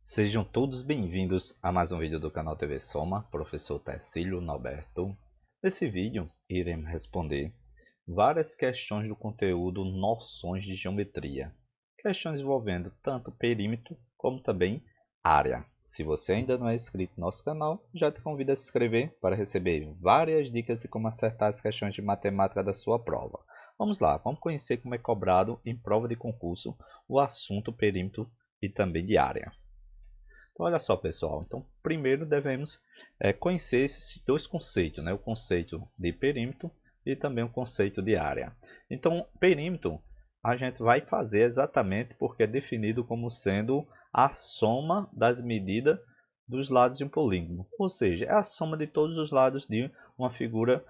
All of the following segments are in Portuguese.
Sejam todos bem-vindos a mais um vídeo do canal TV Soma, professor Tecílio Norberto. Nesse vídeo, iremos responder várias questões do conteúdo Noções de Geometria. Questões envolvendo tanto perímetro como também área. Se você ainda não é inscrito no nosso canal, já te convido a se inscrever para receber várias dicas de como acertar as questões de matemática da sua prova. Vamos lá, vamos conhecer como é cobrado em prova de concurso o assunto perímetro e também de área. Então, olha só, pessoal. Então, primeiro devemos conhecer esses dois conceitos, né? O conceito de perímetro e também o conceito de área. Então, perímetro a gente vai fazer exatamente porque é definido como sendo a soma das medidas dos lados de um polígono. Ou seja, é a soma de todos os lados de uma figura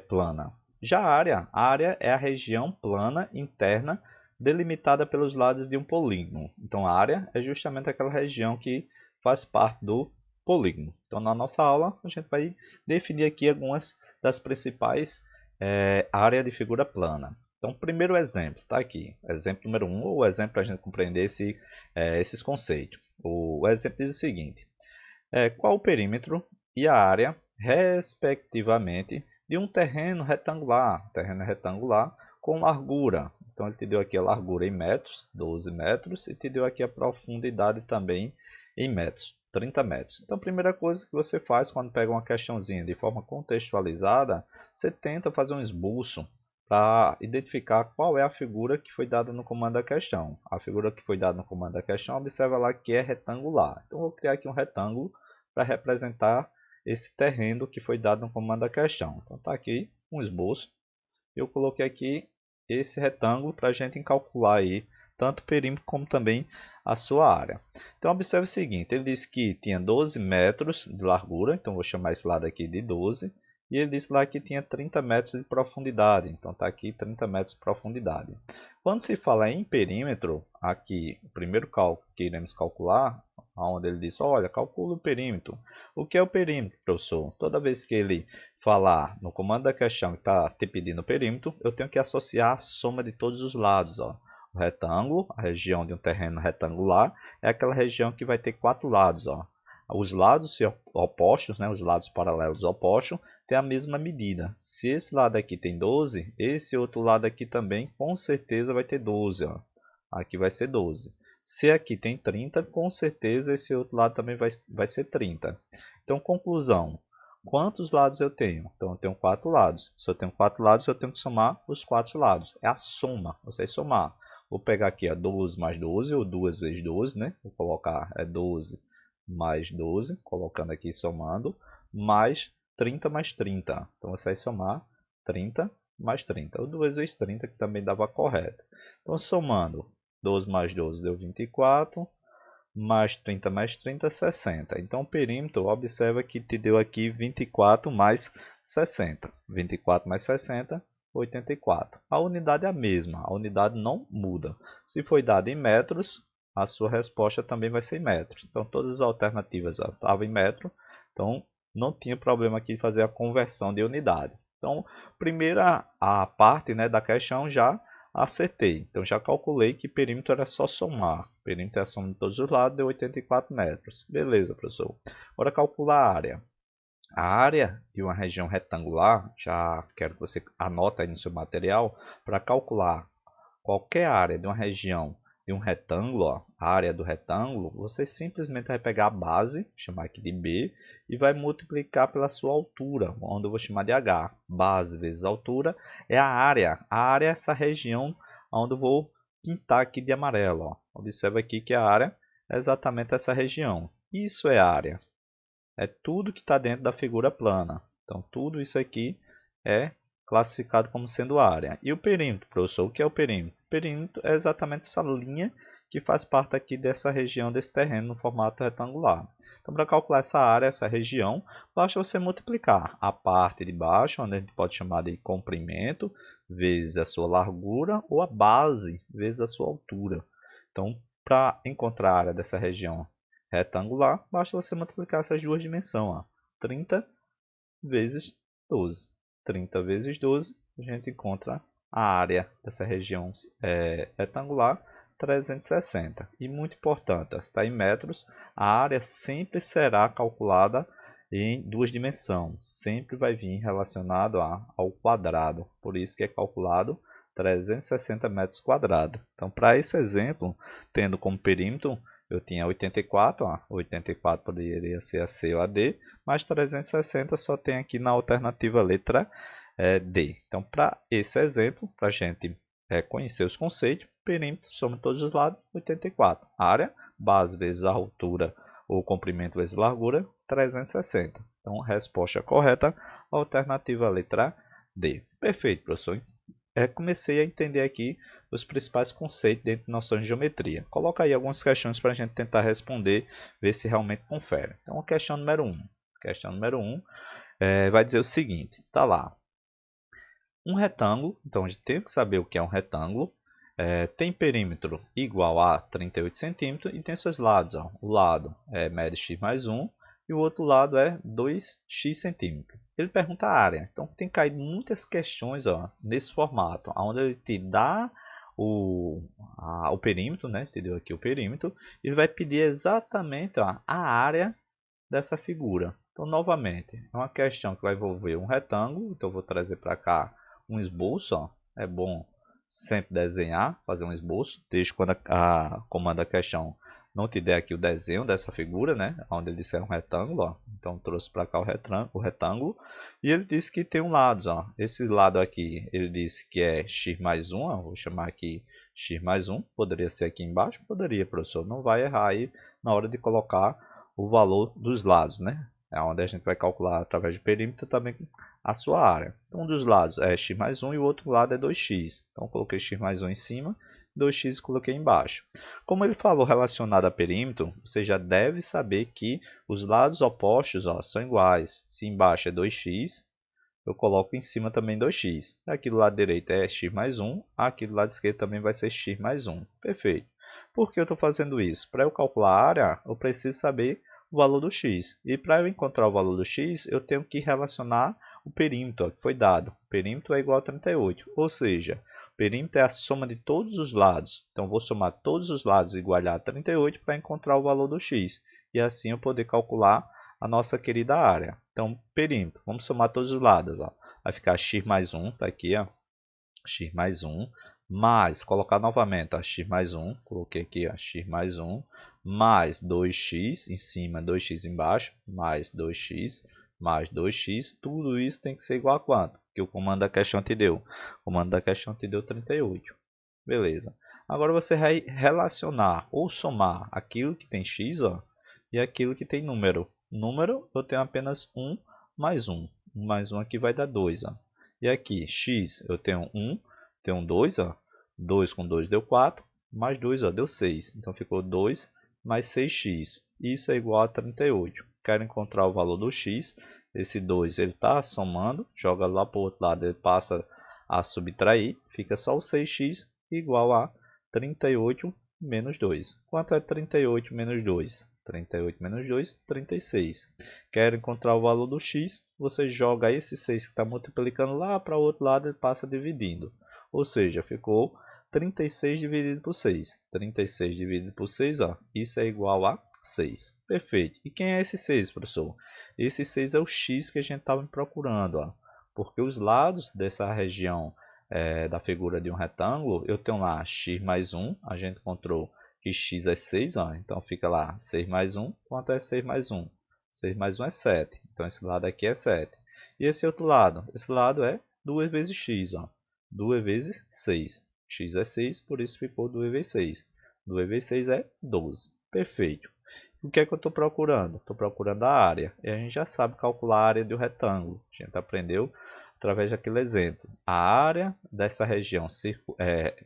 plana. Já a área é a região plana interna delimitada pelos lados de um polígono. Então, a área é justamente aquela região que faz parte do polígono. Então, na nossa aula, a gente vai definir aqui algumas das principais áreas de figura plana. Então, primeiro exemplo, está aqui. Exemplo número 1, ou exemplo para a gente compreender esses conceitos. O exemplo diz o seguinte. Qual o perímetro e a área, respectivamente, de um terreno retangular? Terreno retangular com largura. Então, ele te deu aqui a largura em metros, 12 metros, e te deu aqui a profundidade também em metros, 30 metros. Então, a primeira coisa que você faz quando pega uma questãozinha de forma contextualizada, você tenta fazer um esboço para identificar qual é a figura que foi dada no comando da questão. A figura que foi dada no comando da questão, observa lá que é retangular. Então, vou criar aqui um retângulo para representar esse terreno que foi dado no comando da questão. Então, está aqui um esboço. Eu coloquei aqui esse retângulo para a gente calcular aí tanto o perímetro como também a sua área. Então, observe o seguinte, ele disse que tinha 12 metros de largura, então vou chamar esse lado aqui de 12, e ele disse lá que tinha 30 metros de profundidade, então está aqui 30 metros de profundidade. Quando se fala em perímetro, aqui o primeiro cálculo que iremos calcular, onde ele disse, olha, calcula o perímetro. O que é o perímetro, professor? Toda vez que ele falar no comando da questão que está te pedindo o perímetro, eu tenho que associar a soma de todos os lados. Ó. O retângulo, a região de um terreno retangular, é aquela região que vai ter 4 lados. Ó. Os lados opostos, né, os lados paralelos opostos, têm a mesma medida. Se esse lado aqui tem 12, esse outro lado aqui também com certeza vai ter 12. Ó. Aqui vai ser 12. Se aqui tem 30, com certeza esse outro lado também vai ser 30. Então, conclusão. Quantos lados eu tenho? Então, eu tenho 4 lados. Se eu tenho 4 lados, eu tenho que somar os 4 lados. É a soma. Você somar. Vou pegar aqui 12 mais 12, ou 2 vezes 12, né? Vou colocar 12 mais 12, colocando aqui somando, mais 30 mais 30. Então, você vai somar 30 mais 30, ou 2 vezes 30, que também dava correto. Então, somando 12 mais 12 deu 24, mais 30, 60. Então, o perímetro, observa que te deu aqui 24 mais 60. 24 mais 60, 84. A unidade é a mesma, a unidade não muda. Se foi dado em metros, a sua resposta também vai ser em metros. Então, todas as alternativas estavam em metro, então não tinha problema aqui de fazer a conversão de unidade. Então, primeira a parte, né, da questão já acertei. Então, já calculei que perímetro era só somar. Perímetro é a soma de todos os lados, deu 84 metros. Beleza, professor. Agora, calcular a área. A área de uma região retangular, já quero que você anote aí no seu material, para calcular qualquer área de uma região de um retângulo, ó, a área do retângulo, você simplesmente vai pegar a base, chamar aqui de B, e vai multiplicar pela sua altura, onde eu vou chamar de H. Base vezes altura é a área. A área é essa região onde eu vou pintar aqui de amarelo. Ó. Observa aqui que a área é exatamente essa região. Isso é área. É tudo que está dentro da figura plana. Então, tudo isso aqui é classificado como sendo área. E o perímetro, professor, o que é o perímetro? O perímetro é exatamente essa linha que faz parte aqui dessa região, desse terreno no formato retangular. Então, para calcular essa área, essa região, basta você multiplicar a parte de baixo, onde a gente pode chamar de comprimento, vezes a sua largura, ou a base, vezes a sua altura. Então, para encontrar a área dessa região retangular, basta você multiplicar essas duas dimensões. Ó. 30 vezes 12. 30 vezes 12, a gente encontra a área dessa região retangular, 360. E muito importante, está em metros, a área sempre será calculada em duas dimensões. Sempre vai vir relacionado ao quadrado. Por isso que é calculado 360 metros quadrados. Então, para esse exemplo, tendo como perímetro, eu tinha 84, 84 poderia ser a C ou a D, mas 360 só tem aqui na alternativa letra D. Então, para esse exemplo, para a gente conhecer os conceitos, perímetro soma todos os lados, 84. Área, base vezes a altura ou comprimento vezes largura, 360. Então, resposta correta, alternativa letra D. Perfeito, professor. Comecei a entender aqui os principais conceitos dentro de noções de geometria. Coloca aí algumas questões para a gente tentar responder, ver se realmente confere. Então, a questão número 1. Questão número 1 vai dizer o seguinte, está lá. Um retângulo, então a gente tem que saber o que é um retângulo, tem perímetro igual a 38 centímetros e tem seus lados. O lado mede x mais 1 e o outro lado é 2x centímetros. Ele pergunta a área, então tem caído muitas questões nesse formato, onde ele te dá o perímetro, né? Te deu aqui o perímetro, e vai pedir exatamente a área dessa figura. Então, novamente, é uma questão que vai envolver um retângulo, então eu vou trazer para cá um esboço. É bom sempre desenhar, fazer um esboço, desde quando a comanda a questão não te der aqui o desenho dessa figura, né? Onde ele disser um retângulo, então trouxe para cá o retângulo, e ele disse que tem um lado, esse lado aqui, ele disse que é x mais 1, vou chamar aqui x mais 1, poderia ser aqui embaixo? Poderia, professor, não vai errar aí na hora de colocar o valor dos lados, né? É onde a gente vai calcular através de perímetro também a sua área. Então, um dos lados é x mais 1 e o outro lado é 2x. Então, coloquei x mais 1 em cima, 2x coloquei embaixo. Como ele falou relacionado a perímetro, você já deve saber que os lados opostos são iguais. Se embaixo é 2x, eu coloco em cima também 2x. Aqui do lado direito é x mais 1, aqui do lado esquerdo também vai ser x mais 1. Perfeito. Por que eu estou fazendo isso? Para eu calcular a área, eu preciso saber o valor do x. E para eu encontrar o valor do x, eu tenho que relacionar o perímetro que foi dado. O perímetro é igual a 38, ou seja, o perímetro é a soma de todos os lados. Então, vou somar todos os lados igual a 38 para encontrar o valor do x. E assim eu poder calcular a nossa querida área. Então, perímetro, vamos somar todos os lados. Vai ficar x mais 1, está aqui, x mais 1, mais, colocar novamente, x mais 1, coloquei aqui, x mais 1, mais 2x em cima, 2x embaixo, mais 2x, mais 2x, tudo isso tem que ser igual a quanto? Que o comando da questão te deu. O comando da questão te deu 38. Beleza. Agora você vai relacionar ou somar aquilo que tem x e aquilo que tem número. Número, eu tenho apenas 1 mais 1. 1 mais 1 aqui vai dar 2. E aqui, x, eu tenho 1, tenho 2. 2 com 2 deu 4, mais 2 deu 6. Então, ficou 2 mais 6x. Isso é igual a 38. Quero encontrar o valor do x. Esse 2 ele está somando, joga lá para o outro lado, ele passa a subtrair. Fica só o 6x igual a 38 menos 2. Quanto é 38 menos 2? 38 menos 2, 36. Quero encontrar o valor do x, você joga esse 6 que está multiplicando lá para o outro lado e passa dividindo. Ou seja, ficou 36 dividido por 6. 36 dividido por 6, isso é igual a 6. Perfeito. E quem é esse 6, professor? Esse 6 é o x que a gente estava procurando. Porque os lados dessa região da figura de um retângulo, eu tenho lá x mais 1, a gente encontrou que x é 6, então fica lá 6 mais 1, quanto é 6 mais 1? 6 mais 1 é 7, então esse lado aqui é 7. E esse outro lado? Esse lado é 2 vezes x, 2 vezes 6. X é 6, por isso ficou 2 vezes 6. 2 vezes 6 é 12. Perfeito. O que é que eu estou procurando? Estou procurando a área. E a gente já sabe calcular a área de um retângulo. A gente aprendeu através daquele exemplo. A área dessa região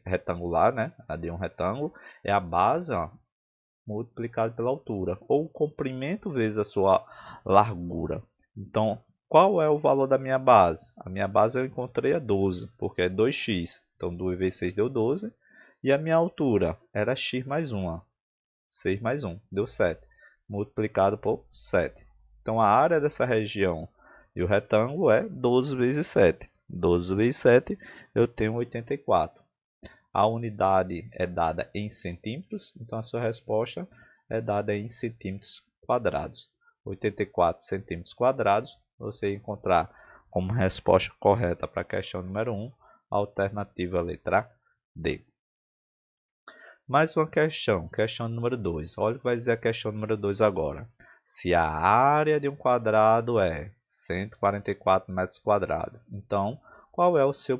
retangular, né, a de um retângulo, é a base multiplicada pela altura, ou o comprimento vezes a sua largura. Então, qual é o valor da minha base? A minha base eu encontrei a 12, porque é 2x. Então, 2 vezes 6 deu 12. E a minha altura era x mais 1. 6 mais 1 deu 7, multiplicado por 7. Então, a área dessa região e o retângulo é 12 vezes 7. 12 vezes 7, eu tenho 84. A unidade é dada em centímetros, então a sua resposta é dada em centímetros quadrados. 84 centímetros quadrados, você encontrar como resposta correta para a questão número 1, a alternativa letra D. Mais uma questão, questão número 2. Olha o que vai dizer a questão número 2 agora. Se a área de um quadrado é 144 metros quadrados, então qual é o seu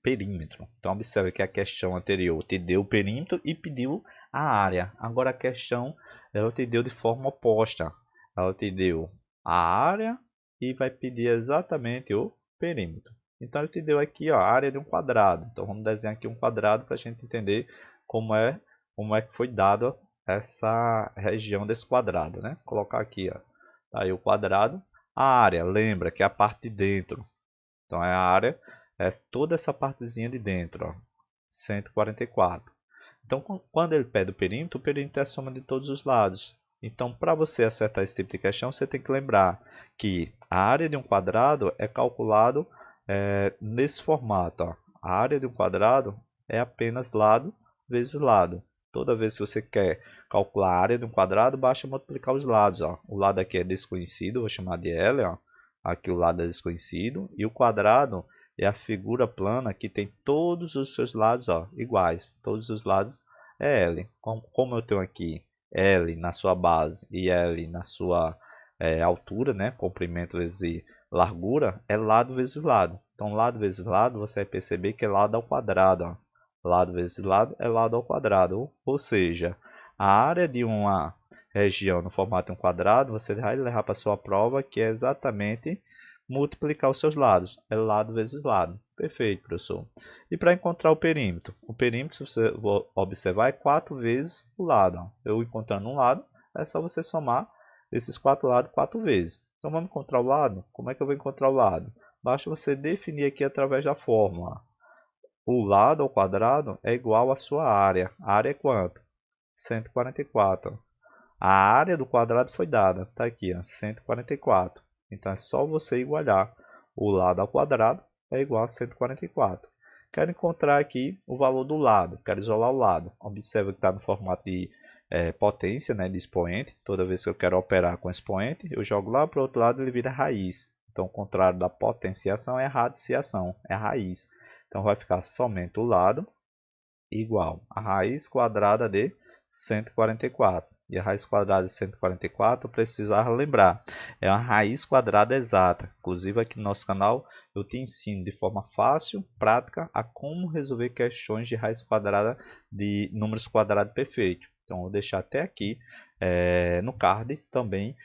perímetro? Então observe que a questão anterior te deu o perímetro e pediu a área. Agora a questão ela te deu de forma oposta. Ela te deu a área e vai pedir exatamente o perímetro. Então ele te deu aqui ó, a área de um quadrado. Então vamos desenhar aqui um quadrado para a gente entender como é que foi dada essa região desse quadrado, né? Vou colocar aqui, ó, tá aí o quadrado. A área, lembra que é a parte de dentro. Então a área é toda essa partezinha de dentro, ó, 144. Então quando ele pede o perímetro é a soma de todos os lados. Então para você acertar esse tipo de questão, você tem que lembrar que a área de um quadrado é calculado nesse formato, ó. A área de um quadrado é apenas lado vezes lado. Toda vez que você quer calcular a área de um quadrado, basta multiplicar os lados. Ó. O lado aqui é desconhecido, vou chamar de L. Ó. Aqui o lado é desconhecido. E o quadrado é a figura plana que tem todos os seus lados ó, iguais. Todos os lados é L. Como eu tenho aqui L na sua base e L na sua altura, né? Comprimento vezes largura, é lado vezes lado. Então, lado vezes lado, você vai perceber que é lado ao quadrado. Ó. Lado vezes lado é lado ao quadrado. Ou seja, a área de uma região no formato de um quadrado, você vai levar para a sua prova que é exatamente multiplicar os seus lados. É lado vezes lado. Perfeito, professor. E para encontrar o perímetro? O perímetro, se você observar, é 4 vezes o lado. Ó. Eu encontrando um lado, é só você somar esses 4 lados 4 vezes. Então vamos encontrar o lado? Como é que eu vou encontrar o lado? Basta você definir aqui através da fórmula. O lado ao quadrado é igual à sua área. A área é quanto? 144. A área do quadrado foi dada. Está aqui, ó, 144. Então é só você igualar. O lado ao quadrado é igual a 144. Quero encontrar aqui o valor do lado. Quero isolar o lado. Observe que está no formato de potência, né, de expoente. Toda vez que eu quero operar com expoente, eu jogo lá para o outro lado e ele vira raiz. Então o contrário da potenciação é a radiciação, é a raiz. Então vai ficar somente o lado igual a raiz quadrada de 144. E a raiz quadrada de 144, eu precisava lembrar, é uma raiz quadrada exata. Inclusive aqui no nosso canal eu te ensino de forma fácil, prática, a como resolver questões de raiz quadrada de números quadrados perfeitos. Então eu vou deixar até aqui no card também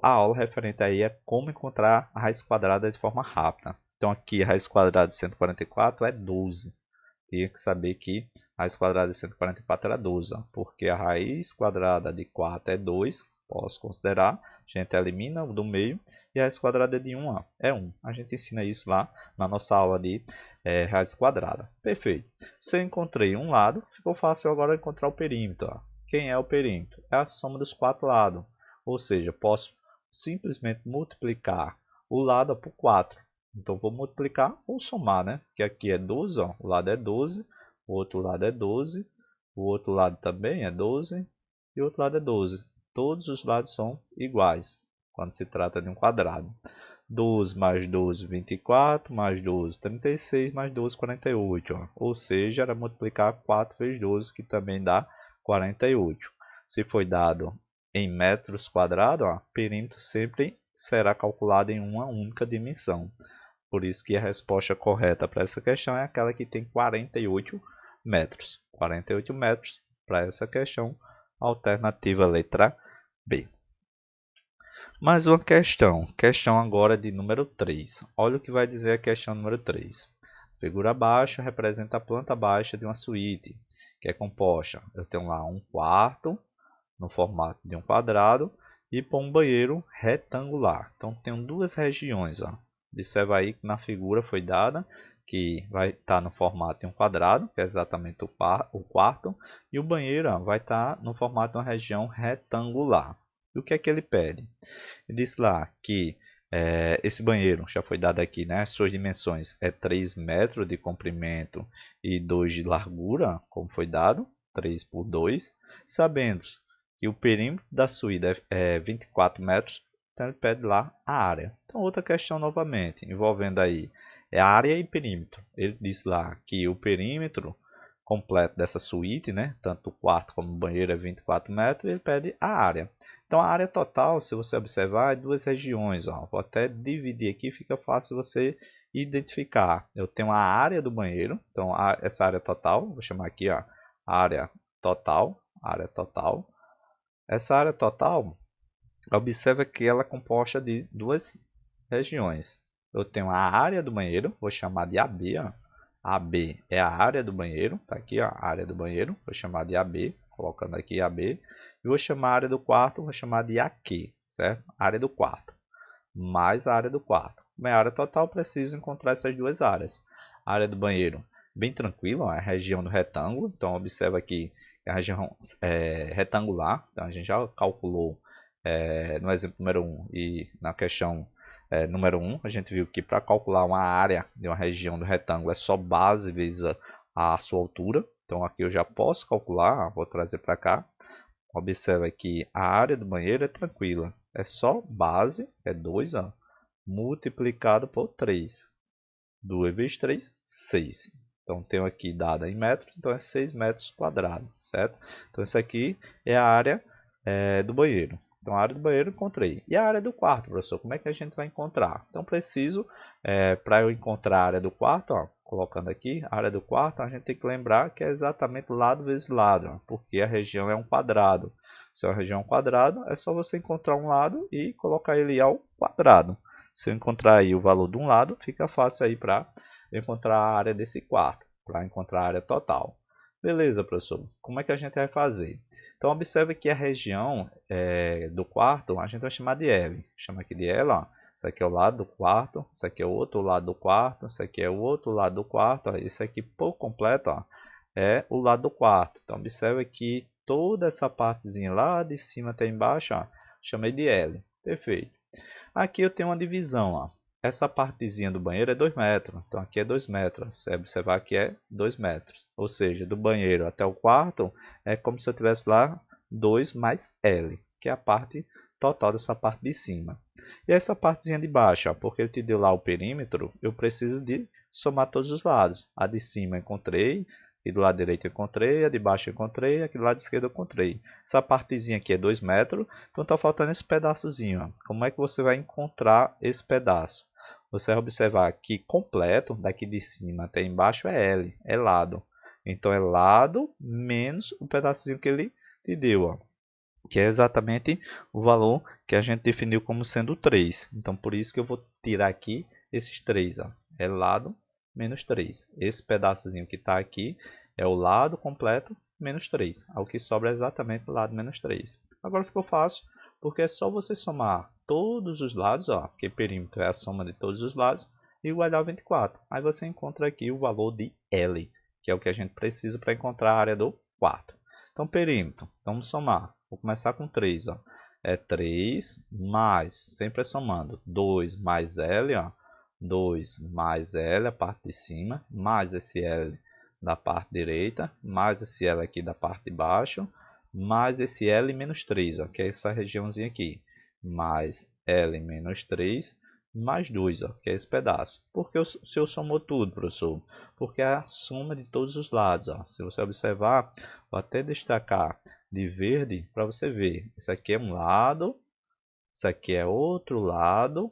a aula referente aí a como encontrar a raiz quadrada de forma rápida. Então aqui a raiz quadrada de 144 é 12. Tinha que saber que a raiz quadrada de 144 era 12, porque a raiz quadrada de 4 é 2, posso considerar, a gente elimina o do meio, e a raiz quadrada de 1 é 1. A gente ensina isso lá na nossa aula de raiz quadrada. Perfeito. Se eu encontrei um lado, ficou fácil agora encontrar o perímetro. Ó. Quem é o perímetro? É a soma dos 4 lados. Ou seja, posso simplesmente multiplicar o lado por 4. Então vou multiplicar ou somar, né? Que aqui é 12, ó. O lado é 12, o outro lado é 12, o outro lado também é 12 e o outro lado é 12. Todos os lados são iguais quando se trata de um quadrado. 12 mais 12, 24, mais 12, 36, mais 12, 48. Ó. Ou seja, era multiplicar 4 vezes 12, que também dá 48. Se foi dado em metros quadrados, ó, perímetro sempre será calculado em uma única dimensão. Por isso que a resposta correta para essa questão é aquela que tem 48 metros. 48 metros para essa questão, alternativa letra B. Mais uma questão agora de número 3. Olha o que vai dizer a questão número 3. Figura abaixo representa a planta baixa de uma suíte, que é composta. Eu tenho lá um quarto, no formato de um quadrado, e um banheiro retangular. Então, tenho duas regiões. Ó. Observa aí que na figura foi dada que vai estar no formato de um quadrado, que é exatamente o quarto, e o banheiro ó, vai estar no formato de uma região retangular. E o que é que ele pede? Ele diz lá que Esse banheiro já foi dado aqui, né? Suas dimensões é 3 metros de comprimento e 2 de largura, como foi dado, 3 por 2. Sabendo que o perímetro da suíte é 24 metros, então ele pede lá a área. Então outra questão novamente, envolvendo aí a área e perímetro. Ele diz lá que o perímetro completo dessa suíte, né? Tanto o quarto como o banheiro é 24 metros, e ele pede a área. Então a área total, se você observar, é duas regiões. Ó. Vou até dividir aqui, fica fácil você identificar. Eu tenho a área do banheiro, então essa área total, vou chamar aqui ó, área total, área total. Essa área total, observa que ela é composta de duas regiões. Eu tenho a área do banheiro, vou chamar de AB. Ó. AB é a área do banheiro, tá aqui ó, a área do banheiro, vou chamar de AB, colocando aqui AB. E vou chamar a área do quarto, vou chamar de AQ, certo? Área do quarto, mais a área do quarto. Minha área total, preciso encontrar essas duas áreas. A área do banheiro, bem tranquilo, ó, é a região do retângulo. Então, observa aqui a região retangular. Então, a gente já calculou no exemplo número 1 e na questão número 1, a gente viu que para calcular uma área de uma região do retângulo é só base vezes a sua altura. Então, aqui eu já posso calcular, vou trazer para cá. Observa que a área do banheiro é tranquila. É só base, é 2, ó, multiplicado por 3. 2 vezes 3, 6. Então, tenho aqui dada em metros, então é 6 metros quadrados, certo? Então, isso aqui é a área do banheiro. Então, a área do banheiro eu encontrei. E a área do quarto, professor, como é que a gente vai encontrar? Então, preciso, para eu encontrar a área do quarto, ó, colocando aqui, a área do quarto, a gente tem que lembrar que é exatamente lado vezes lado, ó, porque a região é um quadrado. Se a região é um quadrado, é só você encontrar um lado e colocar ele ao quadrado. Se eu encontrar aí o valor de um lado, fica fácil aí para encontrar a área desse quarto, para encontrar a área total. Beleza, professor. Como é que a gente vai fazer? Então, observe que a região do quarto, a gente vai chamar de L. Chama aqui de L, ó. Isso aqui é o lado do quarto, isso aqui é o outro lado do quarto, isso aqui é o outro lado do quarto. Ó. Isso aqui, por completo, ó, é o lado do quarto. Então, observe que toda essa partezinha lá de cima até embaixo, ó, chamei de L. Perfeito. Aqui eu tenho uma divisão, ó. Essa partezinha do banheiro é 2 metros, então aqui é 2 metros. Você observar que é 2 metros. Ou seja, do banheiro até o quarto é como se eu tivesse lá 2 mais L, que é a parte total dessa parte de cima. E essa partezinha de baixo, ó, porque ele te deu lá o perímetro, eu preciso de somar todos os lados. A de cima eu encontrei, aqui do lado direito eu encontrei, a de baixo eu encontrei, aqui do lado esquerdo eu encontrei. Essa partezinha aqui é 2 metros, então está faltando esse pedaçozinho. Ó. Como é que você vai encontrar esse pedaço? Você vai observar que completo, daqui de cima até embaixo é L, é lado. Então é lado menos o pedacinho que ele te deu, ó, que é exatamente o valor que a gente definiu como sendo 3. Então por isso que eu vou tirar aqui esses 3. Ó. É lado menos 3. Esse pedaçozinho que está aqui é o lado completo menos 3. O que sobra é exatamente o lado menos 3. Agora ficou fácil, porque é só você somar todos os lados, ó, porque perímetro é a soma de todos os lados, e vai dar 24. Aí você encontra aqui o valor de L, que é o que a gente precisa para encontrar a área do quarto. Então, perímetro, vamos somar. Vou começar com 3. Ó. É 3 mais, sempre somando, 2 mais L, ó, 2 mais L, a parte de cima, mais esse L da parte direita, mais esse L aqui da parte de baixo, mais esse L menos 3, ó, que é essa regiãozinha aqui, mais L menos 3, mais 2, ó, que é esse pedaço. Por que o senhor somou tudo, professor? Porque é a soma de todos os lados. Ó. Se você observar, vou até destacar de verde para você ver. Isso aqui é um lado, isso aqui é outro lado,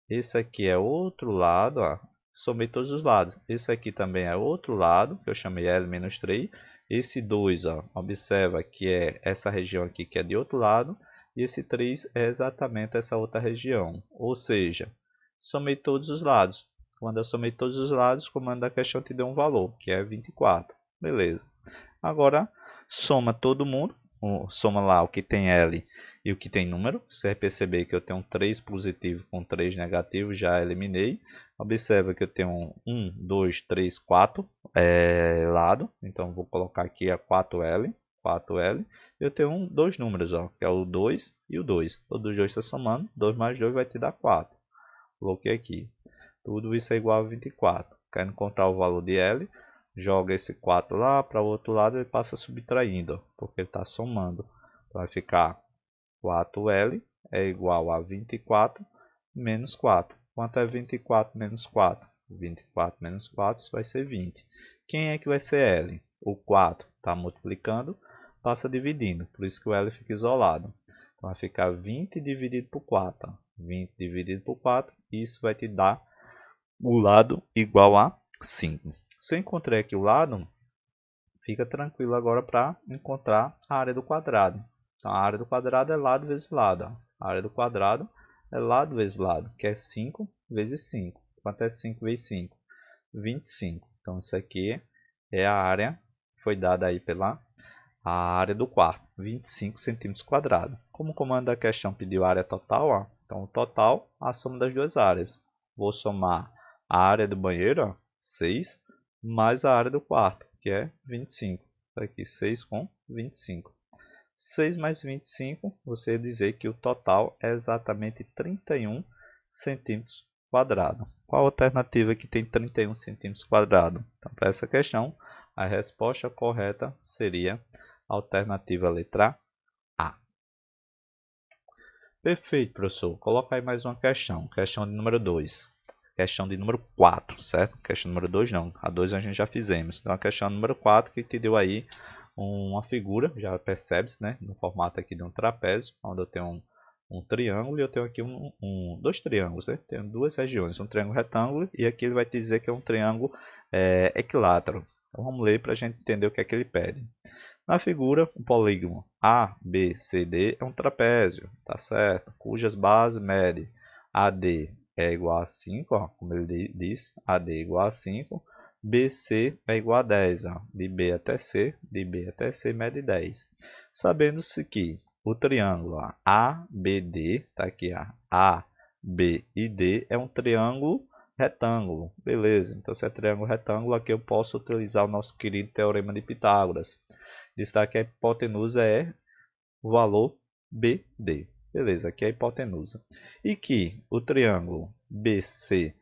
esse aqui é outro lado, ó. Somei todos os lados. Esse aqui também é outro lado, que eu chamei L-3. Esse 2, ó, observa que é essa região aqui que é de outro lado. E esse 3 é exatamente essa outra região. Ou seja, somei todos os lados. Quando eu somei todos os lados, o comando da questão te deu um valor, que é 24. Beleza. Agora, soma todo mundo. Soma lá o que tem L e o que tem número. Você vai perceber que eu tenho 3 positivo com 3 negativo, já eliminei. Observa que eu tenho 1, 2, 3, 4 lado. Então, vou colocar aqui a 4L. 4L. Eu tenho dois números, ó, que é o 2 e o 2. Todos os dois estão somando. 2 mais 2 vai te dar 4. Coloquei aqui. Tudo isso é igual a 24. Quero encontrar o valor de L. Joga esse 4 lá para o outro lado e passa subtraindo, porque ele está somando. Então vai ficar 4L é igual a 24 menos 4. Quanto é 24 menos 4? 24 menos 4 vai ser 20. Quem é que vai ser L? O 4 está multiplicando, passa dividindo. Por isso que o L fica isolado. Então vai ficar 20 dividido por 4. 20 dividido por 4. Isso vai te dar o lado igual a 5. Se eu encontrei aqui o lado, fica tranquilo agora para encontrar a área do quadrado. Então, a área do quadrado é lado vezes lado. A área do quadrado é lado vezes lado, que é 5 vezes 5. Quanto é 5 vezes 5? 25. Então, isso aqui é a área que foi dada aí pela área do quarto, 25 centímetros quadrados. Como o comando da questão pediu a área total, ó, então o total é a soma das duas áreas. Vou somar a área do banheiro, ó, 6, mais a área do quarto, que é 25. Aqui 6 com 25. 6 mais 25, você ia dizer que o total é exatamente 31 centímetros quadrados. Qual a alternativa que tem 31 centímetros quadrados? Então, para essa questão, a resposta correta seria a alternativa letra A. Perfeito, professor. Coloca aí mais uma questão. Questão de número 2. Questão de número 4, certo? Questão número 2 não. A 2 a gente já fizemos. Então, a questão número 4 que te deu aí uma figura, já percebe-se, né? No formato aqui de um trapézio, onde eu tenho um triângulo e eu tenho aqui dois triângulos, né? Tenho duas regiões, um triângulo retângulo e aqui ele vai te dizer que é um triângulo equilátero. Então, vamos ler para a gente entender o que é que ele pede. Na figura, o polígono ABCD é um trapézio, tá certo? Cujas bases medem AD é igual a 5, ó, como ele disse, AD é igual a 5, BC é igual a 10, ó, de B até C mede 10. Sabendo-se que o triângulo ó, ABD, tá aqui ó, A, B e D é um triângulo retângulo, beleza? Então se é triângulo retângulo, aqui eu posso utilizar o nosso querido teorema de Pitágoras. Destaque que a hipotenusa é o valor BD. Beleza, aqui é a hipotenusa. E que o triângulo BCD,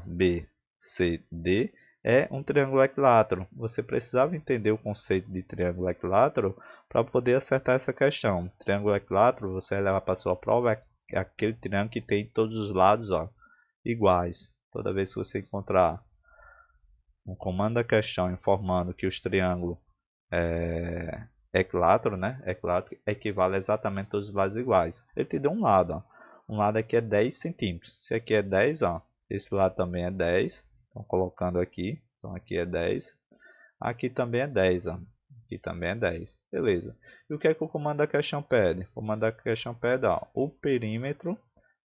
BCD é um triângulo equilátero. Você precisava entender o conceito de triângulo equilátero para poder acertar essa questão. Triângulo equilátero, você vai levar para a sua prova, é aquele triângulo que tem todos os lados ó, iguais. Toda vez que você encontrar um comando da questão informando que os triângulos equilátero, né? Equilátero equivale exatamente a todos os lados iguais. Ele te deu um lado, ó. Um lado aqui é 10 centímetros. Se aqui é 10, ó, esse lado também é 10. Então, colocando aqui. Então, aqui é 10. Aqui também é 10, ó. Aqui também é 10. Beleza. E o que é que o comando da questão pede? O comando da questão pede, ó, o perímetro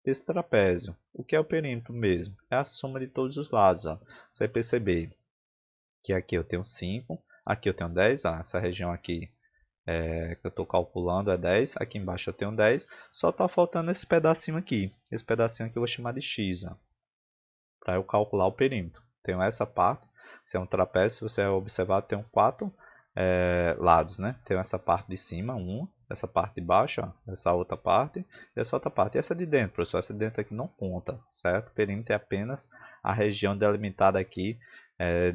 desse trapézio. O que é o perímetro mesmo? É a soma de todos os lados, ó. Você vai perceber que aqui eu tenho 5. Aqui eu tenho 10, ó, essa região aqui que eu estou calculando é 10. Aqui embaixo eu tenho 10. Só está faltando esse pedacinho aqui. Esse pedacinho aqui eu vou chamar de x, para eu calcular o perímetro. Tenho essa parte. Se é um trapézio, se você observar, tem 4 lados, né? Tenho essa parte de cima, essa parte de baixo, ó, essa outra parte e essa outra parte. E essa de dentro, professor, essa de dentro aqui não conta, certo? O perímetro é apenas a região delimitada aqui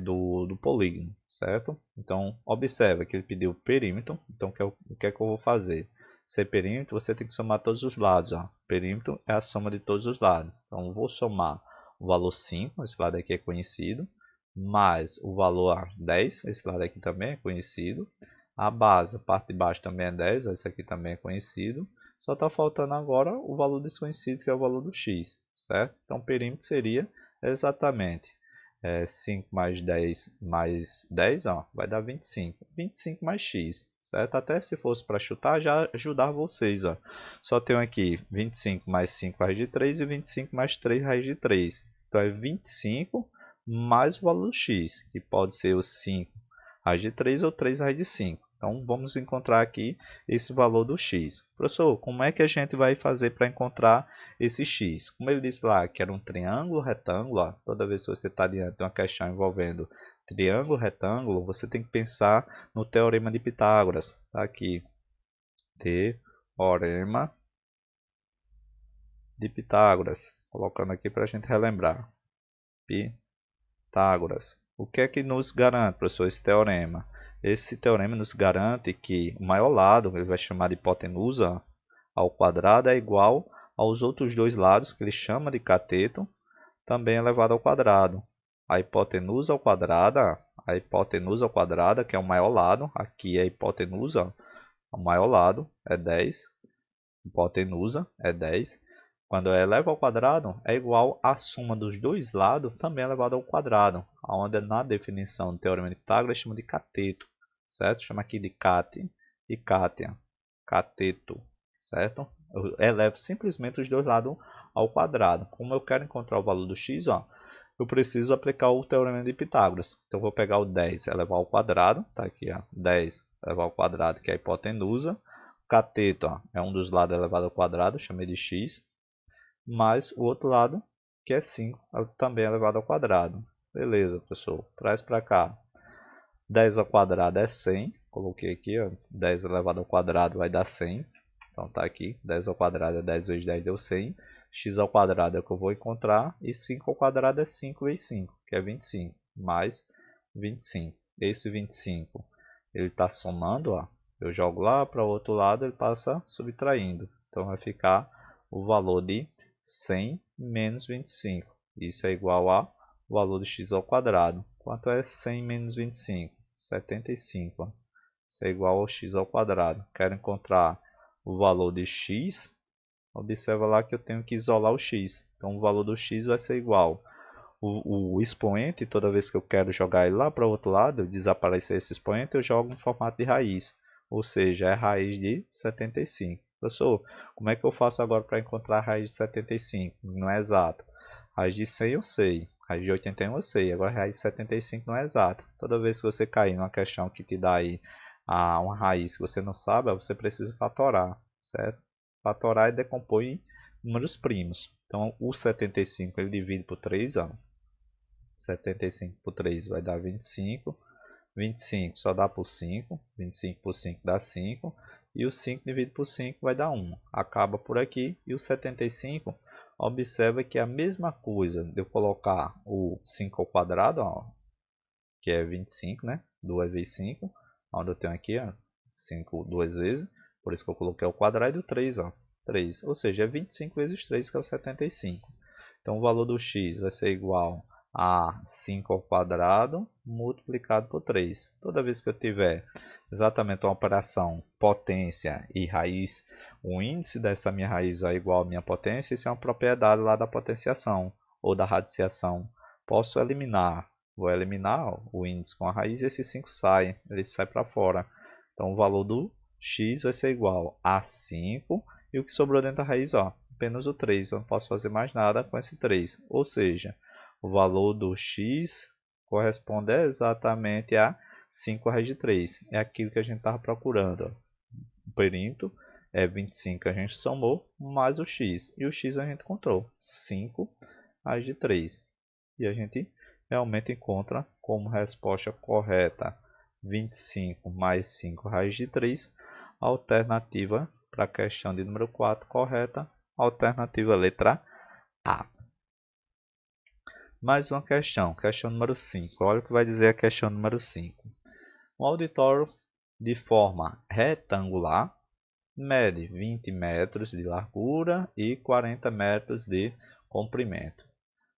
do polígono, certo? Então, observa que ele pediu perímetro. Então, o que é que eu vou fazer? Se é perímetro, você tem que somar todos os lados. Ó. Perímetro é a soma de todos os lados. Então, eu vou somar o valor 5, esse lado aqui é conhecido, mais o valor 10, esse lado aqui também é conhecido. A base, a parte de baixo também é 10, esse aqui também é conhecido. Só está faltando agora o valor desconhecido, que é o valor do x, certo? Então, o perímetro seria exatamente 5 mais 10, ó, vai dar 25. 25 mais x, certo? Até se fosse para chutar, já ajudar vocês, ó. Só tenho aqui 25 mais 5 raiz de 3 e 25 mais 3 raiz de 3. Então, é 25 mais o valor do x, que pode ser o 5 raiz de 3 ou 3 raiz de 5. Então vamos encontrar aqui esse valor do x. Professor, como é que a gente vai fazer para encontrar esse x? Como ele disse lá que era um triângulo retângulo, ó, toda vez que você está diante de uma questão envolvendo triângulo retângulo, você tem que pensar no teorema de Pitágoras. Tá aqui, teorema de Pitágoras, colocando aqui para a gente relembrar. Pitágoras. O que é que nos garante, professor, esse teorema? Esse teorema nos garante que o maior lado, ele vai chamar de hipotenusa ao quadrado, é igual aos outros dois lados, que ele chama de cateto, também elevado ao quadrado. A hipotenusa ao quadrado, que é o maior lado, aqui é a hipotenusa, o maior lado é 10, hipotenusa é 10. Quando é elevado ao quadrado, é igual à soma dos dois lados, também elevado ao quadrado, onde na definição do teorema de Pitágoras chama de cateto, certo? Chama aqui de cate e cátia, cateto, certo? Eu elevo simplesmente os dois lados ao quadrado. Como eu quero encontrar o valor do x, ó, eu preciso aplicar o teorema de Pitágoras. Então, eu vou pegar o 10 elevar ao quadrado, tá aqui, ó, 10 elevar ao quadrado, que é a hipotenusa. O cateto, ó, é um dos lados elevado ao quadrado, chamei de x, mais o outro lado, que é 5, também elevado ao quadrado. Beleza, pessoal, traz para cá. 10 ao quadrado é 100, coloquei aqui, ó, 10 elevado ao quadrado vai dar 100. Então tá aqui, 10 ao quadrado é 10 vezes 10 deu 100. X ao quadrado é o que eu vou encontrar. E 5 ao quadrado é 5 vezes 5, que é 25. Mais 25. Esse 25, ele está somando, ó. Eu jogo lá para o outro lado, ele passa subtraindo. Então vai ficar o valor de 100 menos 25. Isso é igual ao valor de x ao quadrado. Quanto é 100 menos 25? 75. Ó. Isso é igual ao x ao quadrado. Quero encontrar o valor de x. Observa lá que eu tenho que isolar o x. Então o valor do x vai ser igual. O expoente, toda vez que eu quero jogar ele lá para o outro lado, desaparecer esse expoente, eu jogo no formato de raiz. Ou seja, é raiz de 75. Professor, como é que eu faço agora para encontrar a raiz de 75? Não é exato. Raiz de 100 eu sei. Raiz de 81 eu sei. Agora raiz de 75 não é exato. Toda vez que você cair numa questão que te dá aí uma raiz que você não sabe, você precisa fatorar, certo? Fatorar e decompor em números primos. Então, o 75 ele divide por 3, ó. 75 por 3 vai dar 25. 25 só dá por 5. 25 por 5 dá 5. E o 5 dividido por 5 vai dar 1. Acaba por aqui. E o 75, observa que é a mesma coisa de eu colocar o 5 ao quadrado, ó, que é 25, né? 2 vezes 5. Onde eu tenho aqui, ó, 5 duas vezes. Por isso que eu coloquei o quadrado e o 3, ó. 3. Ou seja, é 25 vezes 3, que é o 75. Então, o valor do x vai ser igual a 5 ao quadrado multiplicado por 3. Toda vez que eu tiver exatamente uma operação potência e raiz, o índice dessa minha raiz é igual à minha potência, isso é uma propriedade lá da potenciação ou da radiciação. Posso eliminar, vou eliminar o índice com a raiz e esse 5 sai, ele sai para fora. Então o valor do x vai ser igual a 5 e o que sobrou dentro da raiz, ó, apenas o 3, eu não posso fazer mais nada com esse 3, ou seja, o valor do x corresponde exatamente a 5 raiz de 3. É aquilo que a gente estava procurando. O perímetro é 25 que a gente somou, mais o x. E o x a gente encontrou 5 raiz de 3. E a gente realmente encontra como resposta correta 25 mais 5 raiz de 3. Alternativa para a questão de número 4 correta. Alternativa letra A. Mais uma questão, questão número 5. Olha o que vai dizer a questão número 5. Um auditório de forma retangular mede 20 metros de largura e 40 metros de comprimento.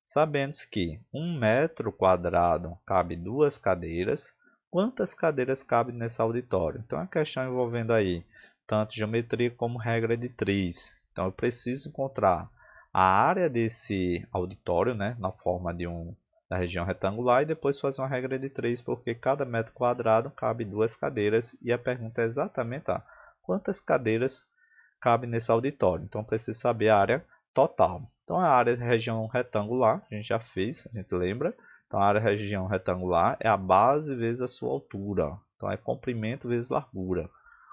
Sabendo que 1 metro quadrado cabe 2 cadeiras, quantas cadeiras cabem nesse auditório? Então, é uma questão envolvendo aí tanto geometria como regra de 3. Então, eu preciso encontrar a área desse auditório, né, na forma da região retangular, e depois fazer uma regra de 3, porque cada metro quadrado cabe 2 cadeiras, e a pergunta é exatamente quantas cadeiras cabem nesse auditório. Então, eu preciso saber a área total. Então, a área da região retangular, a gente já fez, a gente lembra. Então, a área da região retangular é a base vezes a sua altura. Então é comprimento vezes largura.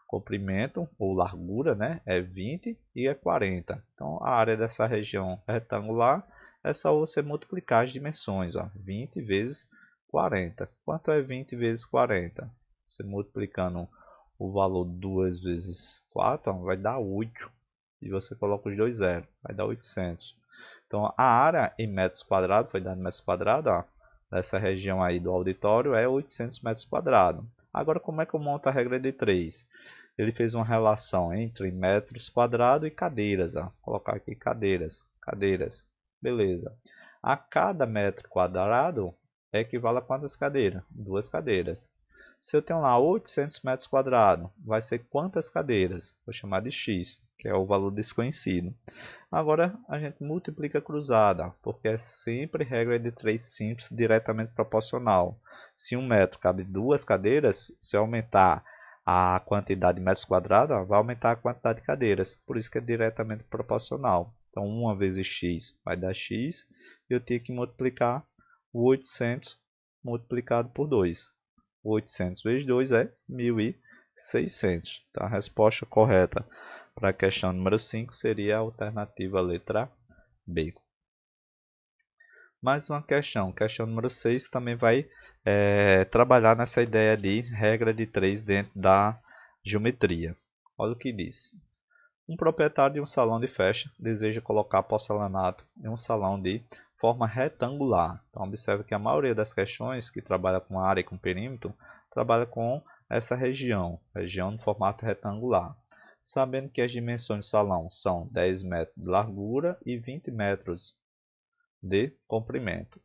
Comprimento ou largura, né, é 20 e é 40. Então a área dessa região retangular é só você multiplicar as dimensões, ó, 20 vezes 40. Quanto é 20 vezes 40? Você multiplicando o valor 2 vezes 4, ó, vai dar 8. E você coloca os dois zeros, vai dar 800. Então a área em metros quadrados, foi dado em metros quadrados, ó, dessa região aí do auditório é 800 metros quadrados. Agora como é que eu monto a regra de 3? Ele fez uma relação entre metros quadrados e cadeiras. Ó. Vou colocar aqui cadeiras. Beleza. A cada metro quadrado equivale a quantas cadeiras? 2 cadeiras. Se eu tenho lá 800 metros quadrados, vai ser quantas cadeiras? Vou chamar de x, que é o valor desconhecido. Agora a gente multiplica cruzada, porque é sempre regra de 3 simples diretamente proporcional. Se um metro cabe 2 cadeiras, se eu aumentar a quantidade de metros quadrados, vai aumentar a quantidade de cadeiras. Por isso que é diretamente proporcional. Então 1 vezes x vai dar x. E eu tenho que multiplicar o 800 multiplicado por 2. 800 vezes 2 é 1.600. Então a resposta correta para a questão número 5 seria a alternativa letra B. Mais uma questão número 6 também vai trabalhar nessa ideia de regra de 3 dentro da geometria. Olha o que diz. Um proprietário de um salão de festa deseja colocar porcelanato em um salão de forma retangular. Então observe que a maioria das questões que trabalha com área e com perímetro, trabalha com essa região no formato retangular. Sabendo que as dimensões do salão são 10 metros de largura e 20 metros de comprimento.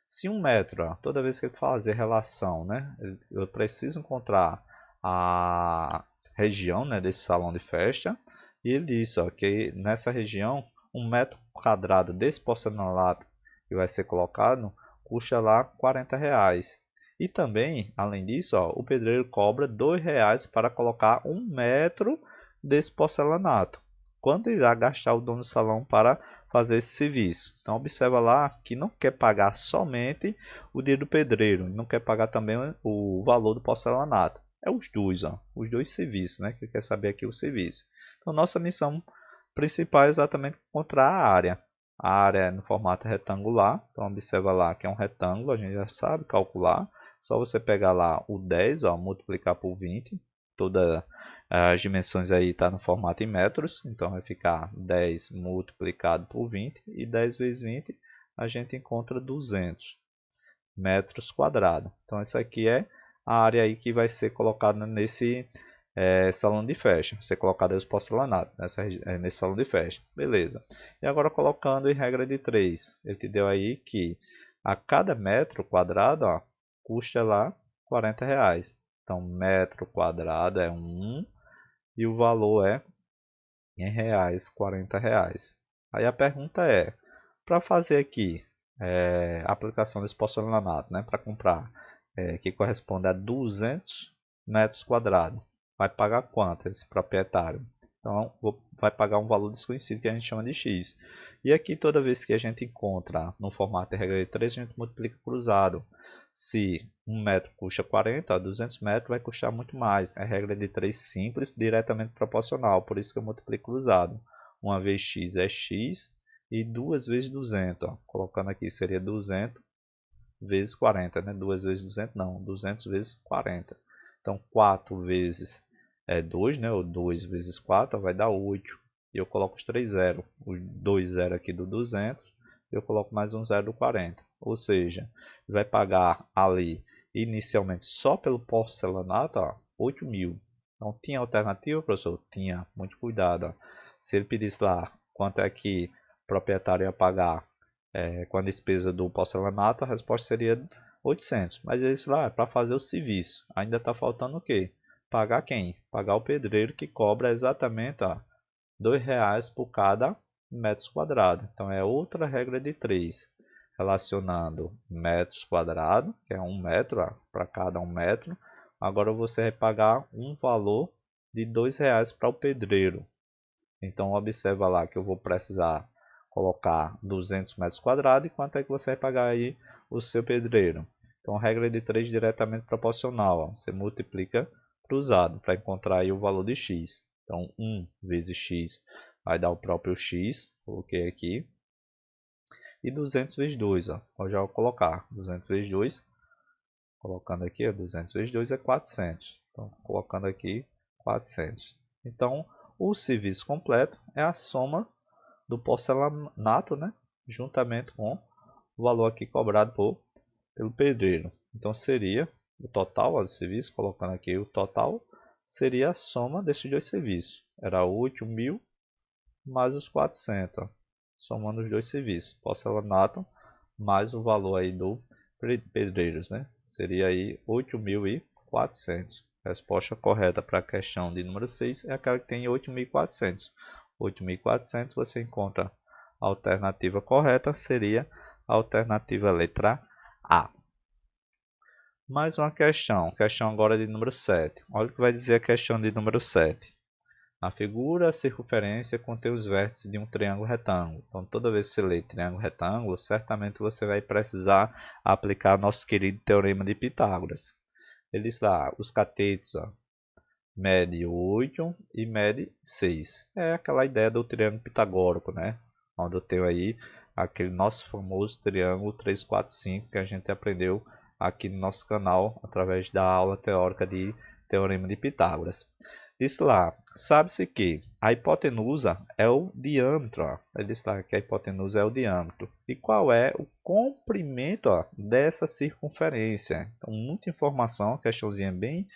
Se 1 metro, ó, toda vez que eu fazer relação, né, eu preciso encontrar a região, né, desse salão de festa. E ele disse ó, que nessa região, 1 metro quadrado desse porcelanato que vai ser colocado custa lá R$40. E também, além disso, ó, o pedreiro cobra R$2 para colocar 1 metro desse porcelanato. Quanto irá gastar o dono do salão para fazer esse serviço? Então observa lá que não quer pagar somente o dinheiro do pedreiro, não quer pagar também o valor do porcelanato. É os dois, ó, os dois serviços, né? Que quer saber aqui o serviço. Então nossa missão principal é exatamente encontrar a área. A área é no formato retangular, então observa lá que é um retângulo, a gente já sabe calcular. Só você pegar lá o 10, ó, multiplicar por 20, todas as dimensões aí tá no formato em metros, então vai ficar 10 multiplicado por 20, e 10 vezes 20 a gente encontra 200 metros quadrados. Então essa aqui é a área aí que vai ser colocada nesse salão de festa, ser colocado os porcelanatos nesse salão de festa, beleza. E agora colocando em regra de 3, ele te deu aí que a cada metro quadrado, ó, custa lá R$40. Então metro quadrado é 1 e o valor é em reais, R$40. Aí a pergunta é, para fazer aqui a aplicação desse porcelanato, né, para comprar, que corresponde a 200 metros quadrados, vai pagar quanto esse proprietário? Então vai pagar um valor desconhecido que a gente chama de x. E aqui toda vez que a gente encontra no formato de regra de 3, a gente multiplica cruzado. Se 1 metro custa 40, 200 metros vai custar muito mais. É regra de 3 simples, diretamente proporcional, por isso que eu multiplico cruzado. Uma vez x é x e 2 vezes 200. Ó. Colocando aqui seria 200 vezes 40, né? 2 vezes 200 não, 200 vezes 40. Então 4 vezes 2, né? Ou 2 vezes 4 vai dar 8. E eu coloco os 3 zeros. Os 2 zeros aqui do 200. Eu coloco mais um zero do 40. Ou seja, vai pagar ali inicialmente só pelo porcelanato, ó, 8.000. Então tinha alternativa, professor? Tinha. Muito cuidado. Ó. Se ele pedisse lá quanto é que o proprietário ia pagar com a despesa do porcelanato, a resposta seria 800. Mas ele disse lá, é para fazer o serviço. Ainda está faltando o quê? Pagar quem? Pagar o pedreiro, que cobra exatamente R$2 por cada metros quadrados. Então é outra regra de 3, relacionando metros quadrados, que é 1 metro, para cada 1 metro. Agora você vai pagar um valor de R$2 para o pedreiro. Então observa lá que eu vou precisar colocar 200 metros quadrados e quanto é que você vai pagar aí o seu pedreiro. Então, regra de 3 diretamente proporcional. Ó. Você multiplica cruzado para encontrar aí o valor de x. Então, 1 vezes x vai dar o próprio x. Coloquei aqui. E 200 vezes 2. Ó. Eu já vou colocar 200 vezes 2. Colocando aqui, ó, 200 vezes 2 é 400. Então, colocando aqui 400. Então, o serviço completo é a soma do porcelanato, né? Juntamente com o valor aqui cobrado pelo pedreiro. Então, seria o total ó, do serviço, colocando aqui o total, seria a soma desses dois serviços. Era 8.000 mais os 400, ó, somando os dois serviços. Porcelanato mais o valor aí do pedreiros, né? Seria aí 8.400. Resposta correta para a questão de número 6 é aquela que tem 8.400. 8.400 você encontra a alternativa correta, seria a alternativa letra A. Mais uma questão agora de número 7. Olha o que vai dizer a questão de número 7. Na figura, a circunferência contém os vértices de um triângulo retângulo. Então, toda vez que você lê triângulo retângulo, certamente você vai precisar aplicar nosso querido teorema de Pitágoras. Ele diz lá, os catetos mede 8 e mede 6. É aquela ideia do triângulo pitagórico, né? Onde eu tenho aí aquele nosso famoso triângulo 3, 4, 5 que a gente aprendeu aqui no nosso canal através da aula teórica de teorema de Pitágoras. Diz lá, sabe-se que a hipotenusa é o diâmetro. Ó. Ele diz lá que a hipotenusa é o diâmetro. E qual é o comprimento ó, dessa circunferência? Então, muita informação, questãozinha bem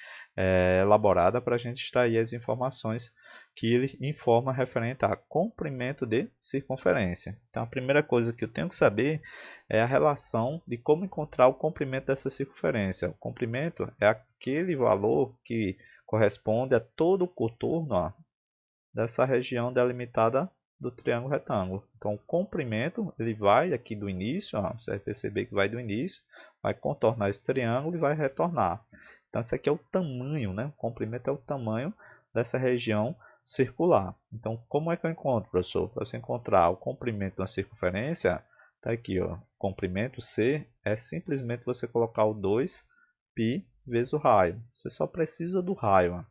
elaborada para a gente extrair as informações que ele informa referente a comprimento de circunferência. Então, a primeira coisa que eu tenho que saber é a relação de como encontrar o comprimento dessa circunferência. O comprimento é aquele valor que corresponde a todo o contorno ó, dessa região delimitada do triângulo retângulo. Então, o comprimento ele vai aqui do início, ó, você vai perceber que vai do início, vai contornar esse triângulo e vai retornar. Então, esse aqui é o tamanho, né? O comprimento é o tamanho dessa região circular. Então, como é que eu encontro, professor? Para você encontrar o comprimento da circunferência, está aqui, ó, comprimento C é simplesmente você colocar o 2π vezes o raio. Você só precisa do raio. Ó.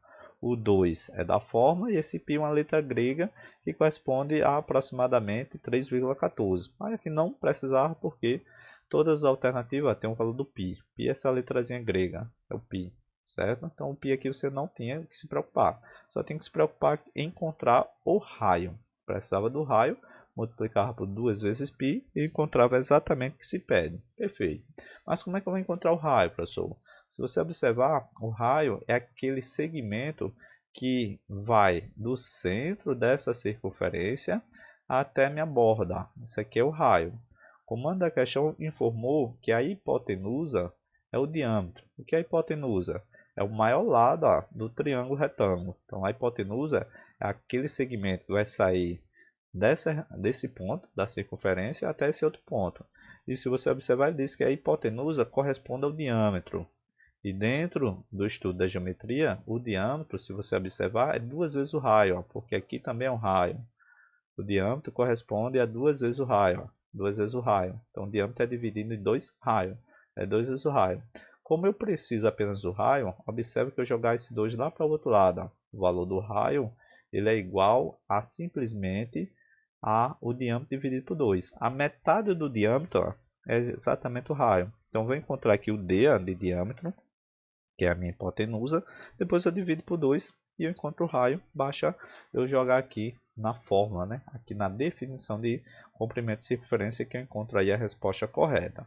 O 2 é da forma e esse π é uma letra grega que corresponde a aproximadamente 3,14. Mas aqui não precisava porque todas as alternativas têm o valor do π. Π é essa letrazinha grega, é o π, certo? Então o π aqui você não tinha que se preocupar. Só tem que se preocupar em encontrar o raio. Precisava do raio, multiplicava por 2 vezes π e encontrava exatamente o que se pede. Perfeito. Mas como é que eu vou encontrar o raio, professor? Se você observar, o raio é aquele segmento que vai do centro dessa circunferência até a minha borda. Isso aqui é o raio. O comando da questão informou que a hipotenusa é o diâmetro. O que é a hipotenusa? É o maior lado ó, do triângulo retângulo. Então, a hipotenusa é aquele segmento que vai sair desse ponto da circunferência até esse outro ponto. E se você observar, ele diz que a hipotenusa corresponde ao diâmetro. E dentro do estudo da geometria, o diâmetro, se você observar, é 2 vezes o raio, ó, porque aqui também é um raio. O diâmetro corresponde a 2 vezes o raio, ó, 2 vezes o raio. Então, o diâmetro é dividido em 2 raios, é 2 vezes o raio. Como eu preciso apenas do raio, observe que eu jogar esse 2 lá para o outro lado. Ó. O valor do raio ele é igual a simplesmente o diâmetro dividido por 2. A metade do diâmetro ó, é exatamente o raio. Então, vou encontrar aqui o D de diâmetro, que é a minha hipotenusa. Depois eu divido por 2 e eu encontro o raio. Basta eu jogar aqui na fórmula, né? Aqui na definição de comprimento de circunferência que eu encontro aí a resposta correta.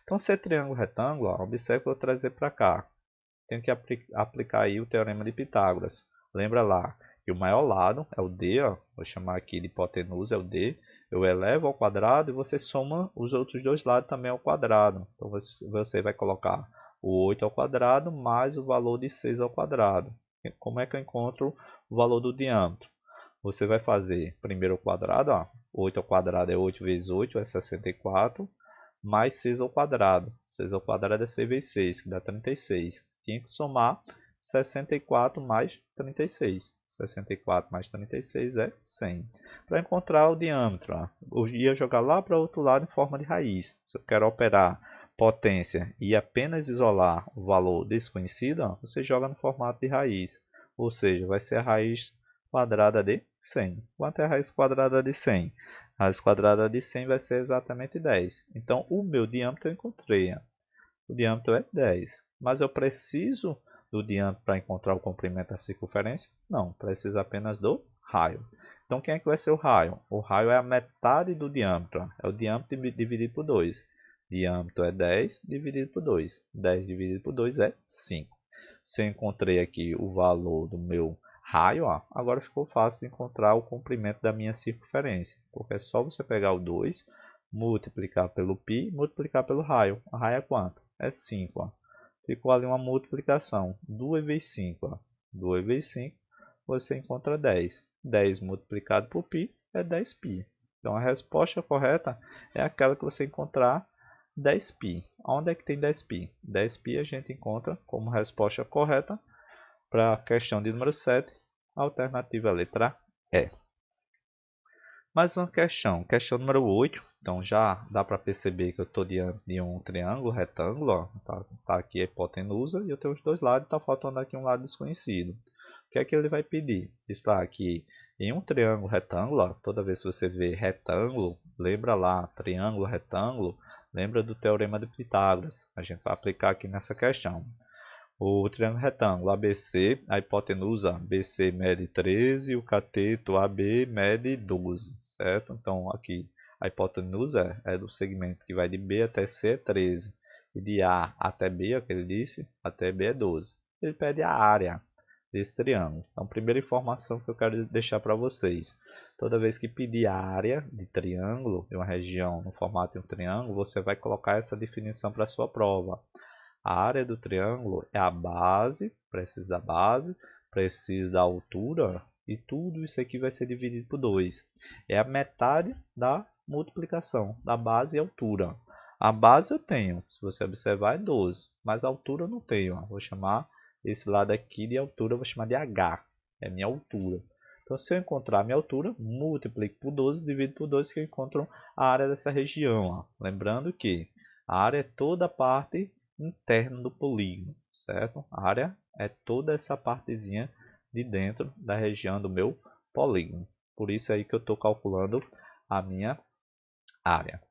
Então, se é triângulo retângulo, ó, observe que eu vou trazer para cá. Tenho que aplicar aí o teorema de Pitágoras. Lembra lá que o maior lado é o D, ó, vou chamar aqui de hipotenusa, é o D. Eu elevo ao quadrado e você soma os outros dois lados também ao quadrado. Então, você vai colocar o 8 ao quadrado mais o valor de 6 ao quadrado. Como é que eu encontro o valor do diâmetro? Você vai fazer primeiro o quadrado, ó. 8 ao quadrado é 8 vezes 8, é 64, mais 6 ao quadrado. 6 ao quadrado é 6 vezes 6, que dá 36. Tinha que somar 64 mais 36. 64 mais 36 é 100. Para encontrar o diâmetro, ó, eu ia jogar lá para o outro lado em forma de raiz. Se eu quero operar potência e apenas isolar o valor desconhecido, ó, você joga no formato de raiz. Ou seja, vai ser a raiz quadrada de 100. Quanto é a raiz quadrada de 100? A raiz quadrada de 100 vai ser exatamente 10. Então, o meu diâmetro eu encontrei. Ó. O diâmetro é 10. Mas eu preciso do diâmetro para encontrar o comprimento da circunferência? Não, preciso apenas do raio. Então, quem é que vai ser o raio? O raio é a metade do diâmetro. É o diâmetro dividido por 2. Diâmetro é 10 dividido por 2. 10 dividido por 2 é 5. Se eu encontrei aqui o valor do meu raio, ó, agora ficou fácil de encontrar o comprimento da minha circunferência. Porque é só você pegar o 2, multiplicar pelo π, multiplicar pelo raio. O raio é quanto? É 5. Ó. Ficou ali uma multiplicação. 2 vezes 5. Ó. 2 vezes 5, você encontra 10. 10 multiplicado por π é 10π. Então, a resposta correta é aquela que você encontrar 10π. Onde é que tem 10π? 10π a gente encontra como resposta correta para a questão de número 7, alternativa letra E. Mais uma questão número 8. Então já dá para perceber que eu estou diante de um triângulo retângulo. Tá aqui a hipotenusa e eu tenho os dois lados, está faltando aqui um lado desconhecido. O que é que ele vai pedir? Está aqui em um triângulo retângulo, ó, toda vez que você vê retângulo, lembra lá, triângulo, retângulo, lembra do teorema de Pitágoras. A gente vai aplicar aqui nessa questão. O triângulo retângulo ABC, a hipotenusa BC mede 13 e o cateto AB mede 12, certo? Então, aqui a hipotenusa é do segmento que vai de B até C é 13. E de A até B, é o que ele disse, até B é 12. Ele pede a área desse triângulo. Então, primeira informação que eu quero deixar para vocês. Toda vez que pedir a área de triângulo, de uma região no formato de um triângulo, você vai colocar essa definição para a sua prova. A área do triângulo é a base, preciso da base, preciso da altura, e tudo isso aqui vai ser dividido por 2. É a metade da multiplicação da base e altura. A base eu tenho, se você observar, é 12, mas a altura eu não tenho. Vou chamar esse lado aqui de altura, vou chamar de H, é minha altura. Então, se eu encontrar a minha altura, multiplico por 12, divido por 2, que eu encontro a área dessa região. Ó. Lembrando que a área é toda a parte interna do polígono, certo? A área é toda essa partezinha de dentro da região do meu polígono. Por isso aí que eu estou calculando a minha área.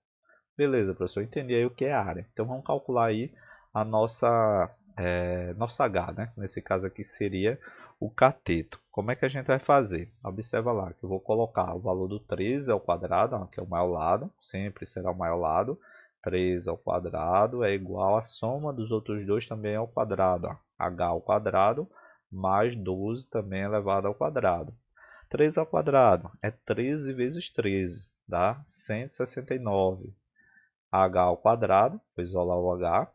Beleza, professor, entendi aí o que é área. Então vamos calcular aí a nossa H, né? Nesse caso aqui seria o cateto. Como é que a gente vai fazer? Observa lá que eu vou colocar o valor do 13 ao quadrado, ó, que é o maior lado, sempre será o maior lado. 3 ao quadrado é igual à soma dos outros dois também ao quadrado. Ó. H ao quadrado mais 12 também elevado ao quadrado. 3 ao quadrado é 13 vezes 13, dá 169. H ao quadrado, vou isolar o H,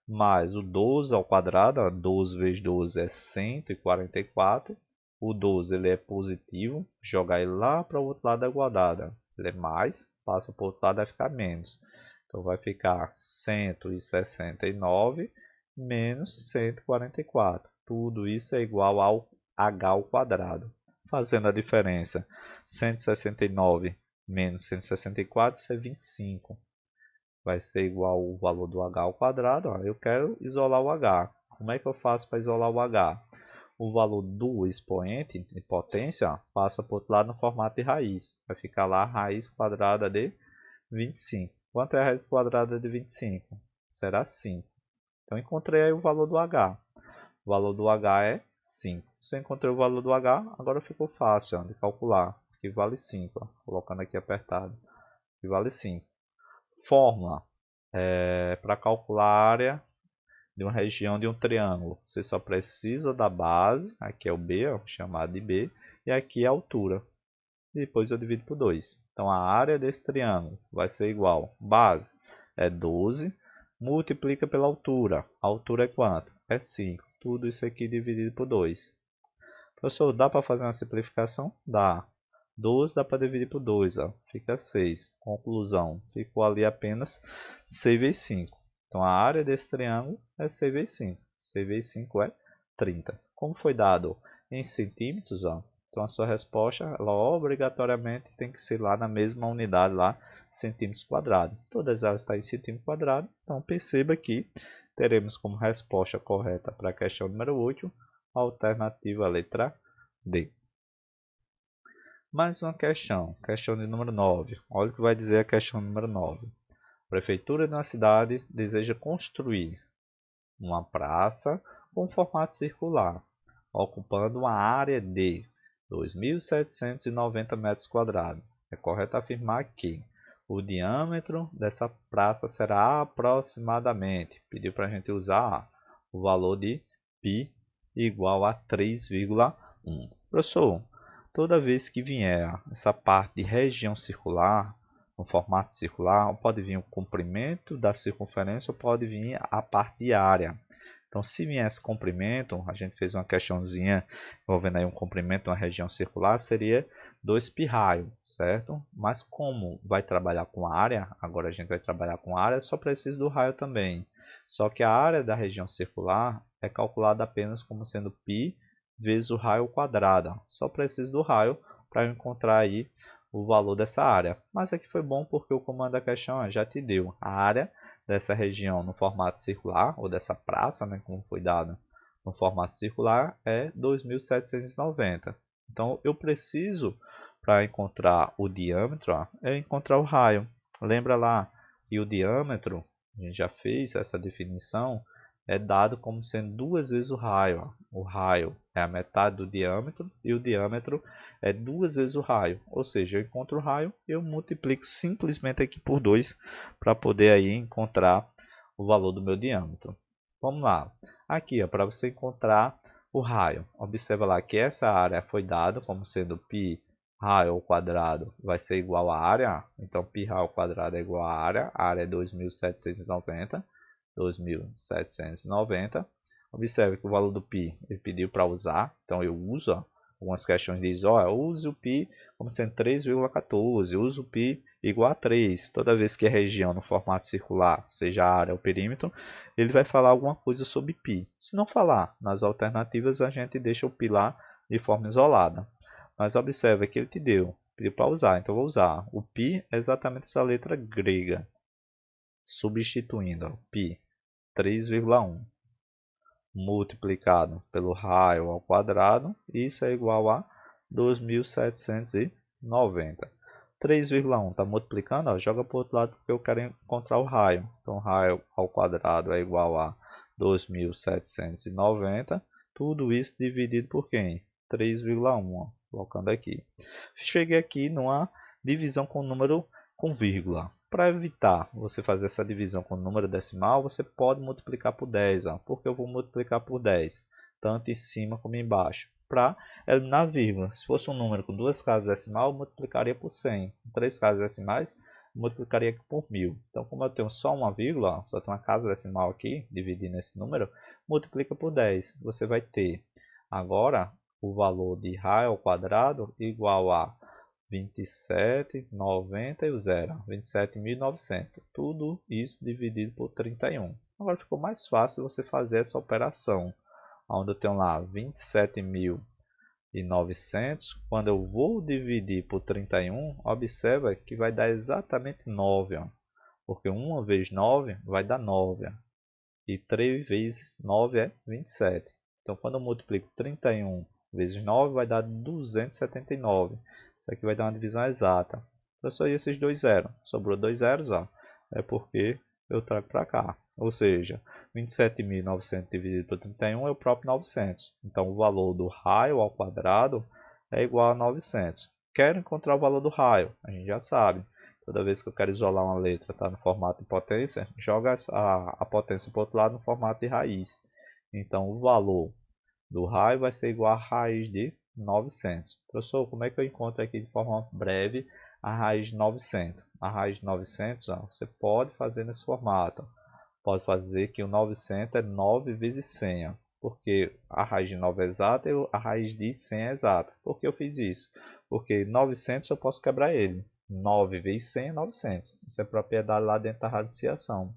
mais o 12 ao quadrado, ó, 12 vezes 12 é 144. O 12 ele é positivo, jogar ele lá para o outro lado da igualdade. Ele é mais, passa para o outro lado vai ficar menos. Então, vai ficar 169 menos 144. Tudo isso é igual ao H ao quadrado. Fazendo a diferença, 169 menos 164, isso é 25. Vai ser igual ao valor do H ao quadrado. Eu quero isolar o H. Como é que eu faço para isolar o H? O valor do expoente de potência passa para o outro lado no formato de raiz. Vai ficar lá a raiz quadrada de 25. Quanto é a raiz quadrada de 25? Será 5. Então, encontrei aí o valor do H. O valor do H é 5. Se eu encontrei o valor do H, agora ficou fácil de calcular. Que vale 5. Colocando aqui apertado. Que vale 5. Fórmula para calcular a área de uma região de um triângulo. Você só precisa da base. Aqui é o B, chamado de B. E aqui é a altura. Depois eu divido por 2. Então, a área desse triângulo vai ser igual. Base é 12, multiplica pela altura. A altura é quanto? É 5. Tudo isso aqui dividido por 2. Professor, dá para fazer uma simplificação? Dá. 12 dá para dividir por 2. Ó. Fica 6. Conclusão. Ficou ali apenas 6 vezes 5. Então, a área desse triângulo é 6 vezes 5. 6 vezes 5 é 30. Como foi dado em centímetros, ó, Então a sua resposta, ela obrigatoriamente tem que ser lá na mesma unidade, lá, centímetros quadrados. Todas elas estão em centímetro quadrado, então perceba que teremos como resposta correta para a questão número 8, a alternativa letra D. Mais uma questão de número 9. Olha o que vai dizer a questão número 9. A prefeitura de uma cidade deseja construir uma praça com formato circular, ocupando uma área de 2.790 metros quadrados. É correto afirmar que o diâmetro dessa praça será aproximadamente, pediu para a gente usar o valor de π igual a 3,1. Professor, toda vez que vier essa parte de região circular, no formato circular, pode vir o comprimento da circunferência ou pode vir a parte de área. Então, se viesse comprimento, a gente fez uma questãozinha envolvendo aí um comprimento de uma região circular, seria 2π raio, certo? Mas como vai trabalhar com área, agora a gente vai trabalhar com área, só precisa do raio também. Só que a área da região circular é calculada apenas como sendo π vezes o raio quadrado. Só preciso do raio para encontrar aí o valor dessa área. Mas aqui foi bom porque o comando da questão já te deu a área dessa região no formato circular, ou dessa praça, né, como foi dado no formato circular, é 2.790. Então, eu preciso, para encontrar o diâmetro, encontrar o raio. Lembra lá que o diâmetro, a gente já fez essa definição, é dado como sendo duas vezes o raio. O raio é a metade do diâmetro e o diâmetro é duas vezes o raio. Ou seja, eu encontro o raio, eu multiplico simplesmente aqui por 2 para poder aí encontrar o valor do meu diâmetro. Vamos lá. Aqui, para você encontrar o raio, observa lá que essa área foi dada como sendo π raio ao quadrado vai ser igual à área. Então, π raio ao quadrado é igual à área. A área é 2.790. 2.790. Observe que o valor do π ele pediu para usar, então eu uso. Algumas questões dizem, use o π como sendo 3,14, use o π igual a 3. Toda vez que a região no formato circular, seja a área ou o perímetro, ele vai falar alguma coisa sobre π. Se não falar, nas alternativas a gente deixa o π lá de forma isolada. Mas observe que ele te deu, pediu para usar, então eu vou usar. O π é exatamente essa letra grega, substituindo π 3,1 multiplicado pelo raio ao quadrado, isso é igual a 2.790. 3,1 está multiplicando, joga para o outro lado porque eu quero encontrar o raio. Então, raio ao quadrado é igual a 2.790. Tudo isso dividido por quem? 3,1. Colocando aqui. Cheguei aqui numa divisão com número com vírgula. Para evitar você fazer essa divisão com número decimal, você pode multiplicar por 10. Porque eu vou multiplicar por 10, tanto em cima como embaixo. Para eliminar a vírgula. Se fosse um número com duas casas decimais, eu multiplicaria por 100. Com três casas decimais, eu multiplicaria por 1000. Então, como eu tenho só uma vírgula, só tenho uma casa decimal aqui, dividindo esse número, multiplica por 10. Você vai ter agora o valor de raio ao quadrado igual a 27,90 e o zero, 27.900. Tudo isso dividido por 31. Agora ficou mais fácil você fazer essa operação, onde eu tenho lá 27.900. Quando eu vou dividir por 31, observa que vai dar exatamente 9. Porque 1 vezes 9 vai dar 9. E 3 vezes 9 é 27. Então, quando eu multiplico 31 vezes 9, vai dar 279. Isso aqui vai dar uma divisão exata. Professor, e esses dois zeros? Sobrou dois zeros, é porque eu trago para cá. Ou seja, 27.900 dividido por 31 é o próprio 900. Então, o valor do raio ao quadrado é igual a 900. Quero encontrar o valor do raio? A gente já sabe. Toda vez que eu quero isolar uma letra, está no formato de potência, joga a potência para o outro lado no formato de raiz. Então, o valor do raio vai ser igual a raiz de 900. Professor, como é que eu encontro aqui de forma breve a raiz de 900? A raiz de 900, você pode fazer nesse formato. Pode fazer que o 900 é 9 vezes 100. Porque a raiz de 9 é exata e a raiz de 100 é exata. Por que eu fiz isso? Porque 900 eu posso quebrar ele. 9 vezes 100 é 900. Isso é propriedade lá dentro da radiciação.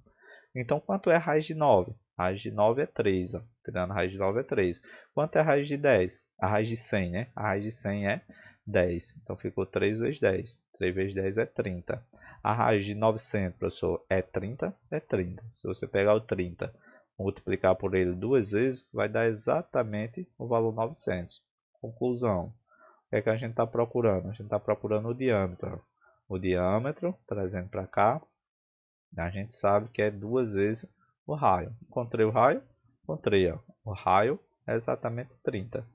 Então, quanto é a raiz de 9? Raiz de 9 é 3, ó. Tirando a raiz de 9 é 3. Quanto é a raiz de 10? A raiz de 100, né? A raiz de 100 é 10. Então ficou 3 vezes 10. 3 vezes 10 é 30. A raiz de 900, professor, é 30? É 30. Se você pegar o 30, multiplicar por ele duas vezes, vai dar exatamente o valor 900. Conclusão. O que a gente está procurando? A gente está procurando o diâmetro. O diâmetro, trazendo para cá, a gente sabe que é duas vezes o raio. Encontrei o raio? Encontrei. Ó. O raio é exatamente 30.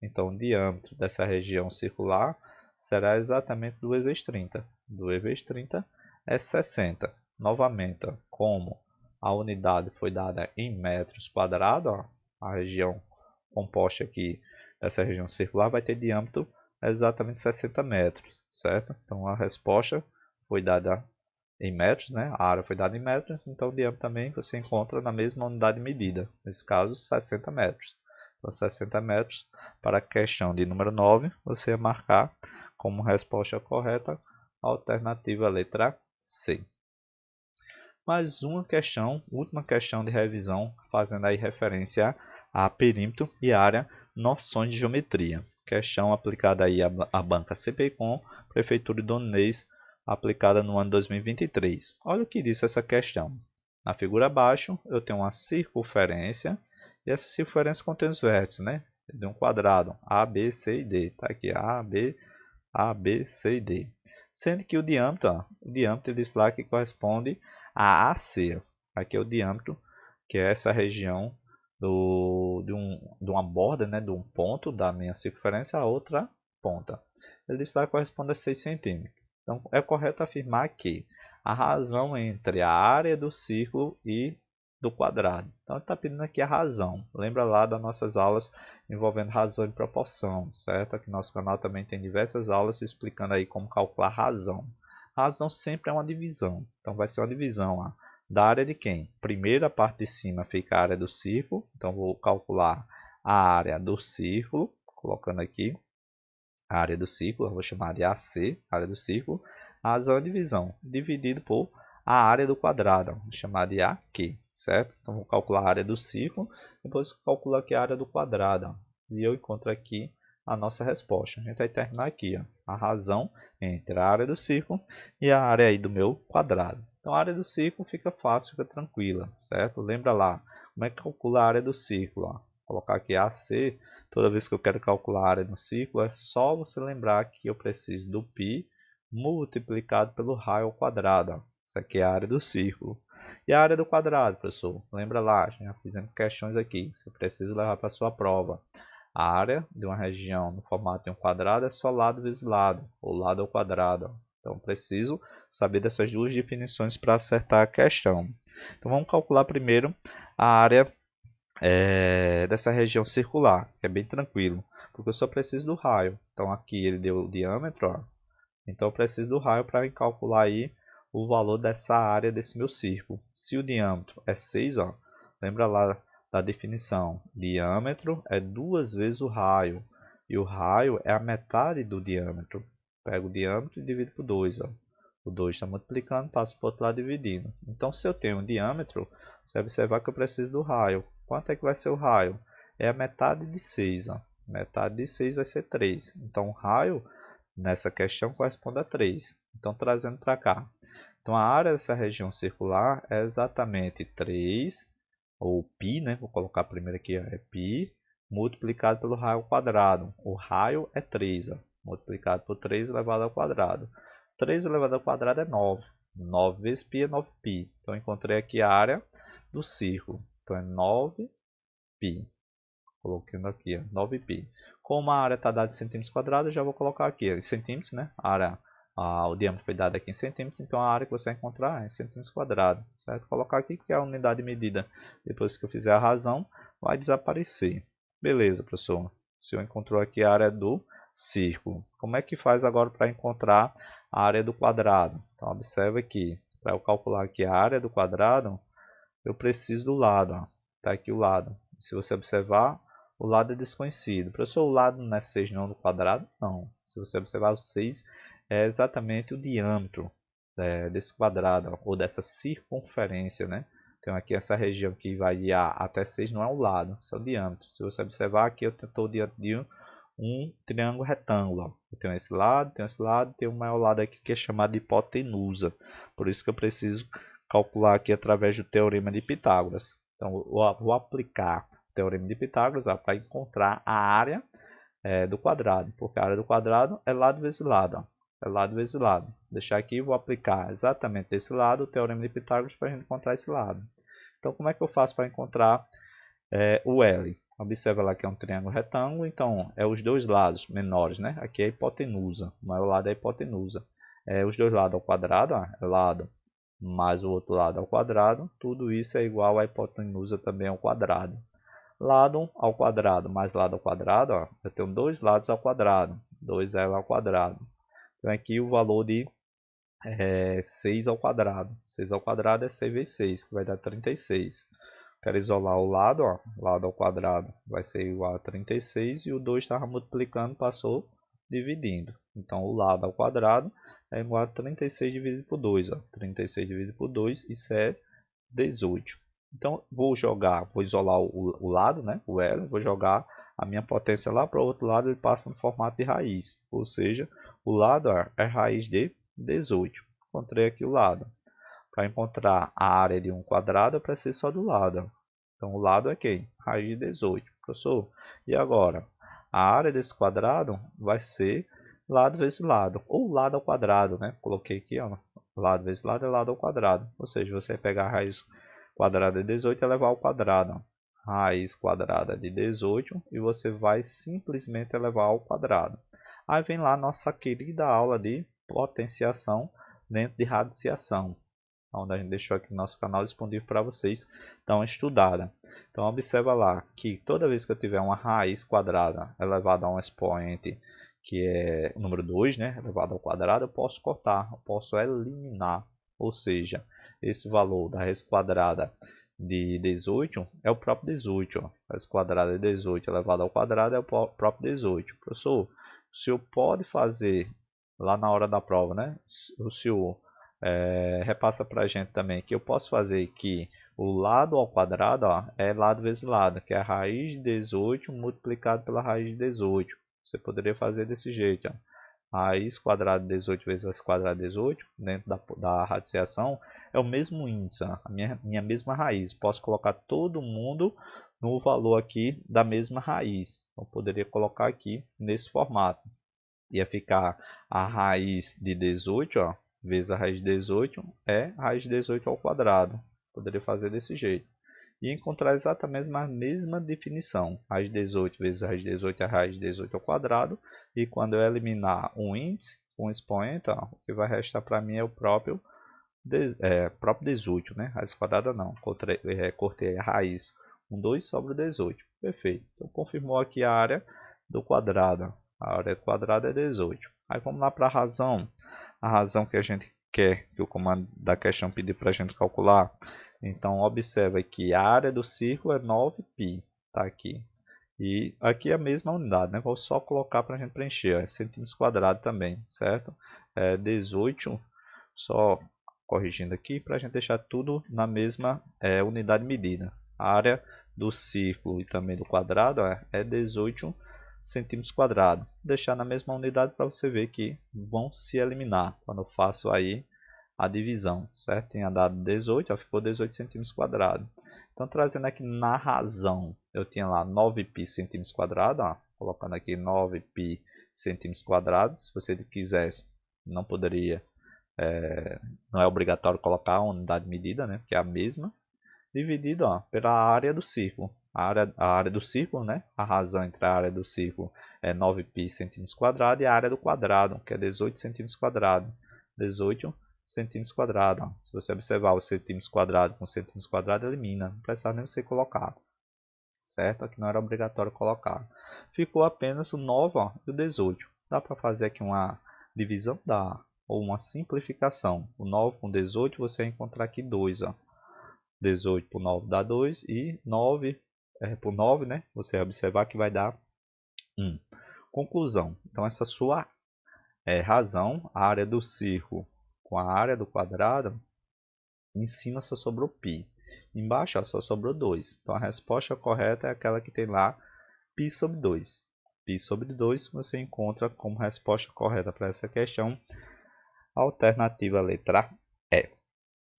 Então, o diâmetro dessa região circular será exatamente 2 vezes 30. 2 vezes 30 é 60. Novamente, ó, como a unidade foi dada em metros quadrados, ó, a região composta aqui dessa região circular vai ter diâmetro exatamente 60 metros, certo? Então, a resposta foi dada em metros, né? A área foi dada em metros, então o diâmetro também você encontra na mesma unidade de medida, nesse caso 60 metros. Então 60 metros para a questão de número 9, você vai marcar como resposta correta a alternativa letra C. Mais uma questão, última questão de revisão, fazendo aí referência a perímetro e área, noções de geometria. Questão aplicada aí à banca CPCom, Prefeitura de Dona Inês, aplicada no ano 2023. Olha o que diz essa questão. Na figura abaixo, eu tenho uma circunferência, e essa circunferência contém os vértices, né? De um quadrado, A, B, C e D. Está aqui A, B, C e D. Sendo que o diâmetro diz lá que corresponde a AC. Aqui é o diâmetro, que é essa região de uma borda, né, de um ponto da minha circunferência a outra ponta. Ele diz lá que corresponde a 6 centímetros. Então, é correto afirmar que a razão entre a área do círculo e do quadrado. Então, ele está pedindo aqui a razão. Lembra lá das nossas aulas envolvendo razão e proporção, certo? Aqui no nosso canal também tem diversas aulas explicando aí como calcular razão. Razão sempre é uma divisão. Então, vai ser uma divisão ó, da área de quem? Primeiro, a parte de cima fica a área do círculo. Então, vou calcular a área do círculo, colocando aqui a área do círculo, eu vou chamar de AC, área do círculo. A razão é divisão, dividido por a área do quadrado, vou chamar de AQ, certo? Então, vou calcular a área do círculo, depois calculo aqui a área do quadrado, e eu encontro aqui a nossa resposta. A gente vai terminar aqui, ó, a razão entre a área do círculo e a área aí do meu quadrado. Então, a área do círculo fica fácil, fica tranquila, certo? Lembra lá, como é que calcula a área do círculo? Ó? Vou colocar aqui AC. Toda vez que eu quero calcular a área no círculo, é só você lembrar que eu preciso do π multiplicado pelo raio ao quadrado. Isso aqui é a área do círculo. E a área do quadrado, professor? Lembra lá, já fizemos questões aqui. Você precisa levar para a sua prova. A área de uma região no formato de um quadrado é só lado vezes lado, ou lado ao quadrado. Então, preciso saber dessas duas definições para acertar a questão. Então, vamos calcular primeiro a área dessa região circular, que é bem tranquilo, porque eu só preciso do raio. Então aqui ele deu o diâmetro, ó. Então eu preciso do raio para calcular aí o valor dessa área desse meu círculo. Se o diâmetro é 6, ó, lembra lá da definição, diâmetro é duas vezes o raio, e o raio é a metade do diâmetro. Pego o diâmetro e divido por 2, ó. O 2 está multiplicando, passo para o outro lado dividindo. Então, se eu tenho um diâmetro, você vai observar que eu preciso do raio. Quanto é que vai ser o raio? É a metade de 6. Ó. Metade de 6 vai ser 3. Então, o raio, nessa questão, corresponde a 3. Então, trazendo para cá. Então, a área dessa região circular é exatamente 3, ou π, né? Vou colocar primeiro aqui, ó, é π, multiplicado pelo raio ao quadrado. O raio é 3, ó, multiplicado por 3 elevado ao quadrado. 3 elevado ao quadrado é 9. 9 vezes π é 9π. Então, encontrei aqui a área do círculo. Então, é 9π. Colocando aqui, ó, 9π. Como a área está dada em centímetros quadrados, já vou colocar aqui ó, em centímetros, né? O diâmetro foi dado aqui em centímetros, então a área que você vai encontrar é em centímetros quadrados, certo? Colocar aqui que é a unidade de medida. Depois que eu fizer a razão, vai desaparecer. Beleza, professor. O senhor encontrou aqui a área do círculo. Como é que faz agora para encontrar a área do quadrado? Então, observe aqui. Para eu calcular aqui a área do quadrado, eu preciso do lado. Está aqui o lado. Se você observar, o lado é desconhecido. Professor, o lado não é 6 não do quadrado? Não. Se você observar, o 6 é exatamente o diâmetro desse quadrado, ou dessa circunferência, né? Então aqui essa região que vai de A até 6 não é o lado, isso é o diâmetro. Se você observar aqui, eu estou diante de um triângulo retângulo. Eu tenho esse lado, tenho o maior lado aqui que é chamado de hipotenusa. Por isso que eu preciso calcular aqui através do Teorema de Pitágoras. Então eu vou aplicar o Teorema de Pitágoras para encontrar a área do quadrado, porque a área do quadrado é lado vezes lado. Ó. É lado vezes lado. Vou deixar aqui, vou aplicar exatamente desse lado o Teorema de Pitágoras para a gente encontrar esse lado. Então como é que eu faço para encontrar o L? Observa lá que é um triângulo retângulo, então é os dois lados menores, né? Aqui é a hipotenusa, o maior lado é a hipotenusa. Os dois lados ao quadrado, ó, é lado mais o outro lado ao quadrado, tudo isso é igual à hipotenusa também ao quadrado. Lado ao quadrado mais lado ao quadrado, ó, eu tenho dois lados ao quadrado, 2L ao quadrado. Então aqui o valor de 6 ao quadrado. 6 ao quadrado é 6 vezes 6, que vai dar 36. Quero isolar o lado, ó, lado ao quadrado vai ser igual a 36 e o 2 estava multiplicando, passou dividindo. Então o lado ao quadrado é igual a 36 dividido por 2. Ó. 36 dividido por 2, isso é 18. Então vou isolar o lado, né, o L, vou jogar a minha potência lá para o outro lado, ele passa no formato de raiz. Ou seja, o lado é raiz de 18. Encontrei aqui o lado. Para encontrar a área de um quadrado, eu preciso só do lado. Então, o lado é quem? Raiz de 18. Professor, e agora? A área desse quadrado vai ser lado vezes lado, ou lado ao quadrado, né? Coloquei aqui, ó, lado vezes lado é lado ao quadrado. Ou seja, você vai pegar a raiz quadrada de 18 e elevar ao quadrado. Raiz quadrada de 18 e você vai simplesmente elevar ao quadrado. Aí vem lá a nossa querida aula de potenciação dentro de radiciação, onde a gente deixou aqui no nosso canal disponível para vocês dar uma estudada. Então observa lá que toda vez que eu tiver uma raiz quadrada elevada a um expoente que é o número 2, né, elevado ao quadrado, eu posso cortar, eu posso eliminar. Ou seja, esse valor da raiz quadrada de 18 é o próprio 18. Ó. Raiz quadrada de 18 elevado ao quadrado é o próprio 18. Professor, o senhor pode fazer lá na hora da prova, né? O senhor repassa para a gente também que eu posso fazer que o lado ao quadrado ó, é lado vezes lado, que é a raiz de 18 multiplicado pela raiz de 18. Você poderia fazer desse jeito. Ó. Raiz quadrada de 18 vezes raiz quadrada de 18, dentro da radiciação, é o mesmo índice, ó, a minha mesma raiz. Posso colocar todo mundo no valor aqui da mesma raiz. Então, eu poderia colocar aqui nesse formato. Ia ficar a raiz de 18, ó, vezes a raiz de 18 é a raiz de 18 ao quadrado. Poderia fazer desse jeito. E encontrar exatamente a mesma definição. Raiz de 18 vezes a raiz de 18 é a raiz de 18 ao quadrado. E quando eu eliminar um índice, um expoente, ó, o que vai restar para mim é o próprio 18. Né? Raiz quadrada não. Cortei a raiz. 2 sobre o 18. Perfeito. Então confirmou aqui a área do quadrado. A área quadrada é 18. Aí vamos lá para a razão. A razão que a gente quer que o comando da questão pedir para a gente calcular. Então, observa que a área do círculo é 9π. Tá aqui. E aqui é a mesma unidade, né? Vou só colocar para a gente preencher. É centímetros quadrados também, certo? 18, só corrigindo aqui, para a gente deixar tudo na mesma unidade de medida. A área do círculo e também do quadrado é 18 centímetros quadrados. Deixar na mesma unidade para você ver que vão se eliminar quando eu faço aí a divisão, certo? Tinha dado 18, ó, ficou 18 centímetros quadrados. Então, trazendo aqui na razão, eu tinha lá 9π centímetros quadrados, ó, colocando aqui 9π centímetros quadrados. Se você quisesse, não poderia, não é obrigatório colocar a unidade de medida, né? Que é a mesma, dividido ó, pela área do círculo. A área do círculo, né? A razão entre a área do círculo é 9π centímetros quadrados e a área do quadrado, que é 18 centímetros quadrados. 18 centímetros quadrados. Ó. Se você observar o centímetros quadrado com centímetros quadrados, elimina. Não precisa nem você colocar. Certo? Aqui não era obrigatório colocar. Ficou apenas o 9 ó, e o 18. Dá para fazer aqui uma divisão? Dá. Ou uma simplificação. O 9 com 18 você vai encontrar aqui 2. Ó. 18 por 9 dá 2 e 9 por 9, né? Você vai observar que vai dar 1. Conclusão. Então, essa sua razão, a área do círculo com a área do quadrado, em cima só sobrou π. Embaixo só sobrou 2. Então a resposta correta é aquela que tem lá π sobre 2. Π sobre 2 você encontra como resposta correta para essa questão a alternativa letra E.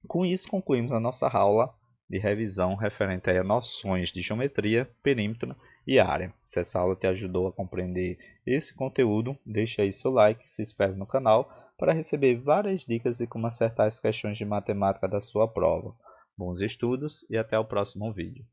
Com isso concluímos a nossa aula de revisão referente a noções de geometria, perímetro e área. Se essa aula te ajudou a compreender esse conteúdo, deixa aí seu like, se inscreve no canal para receber várias dicas de como acertar as questões de matemática da sua prova. Bons estudos e até o próximo vídeo.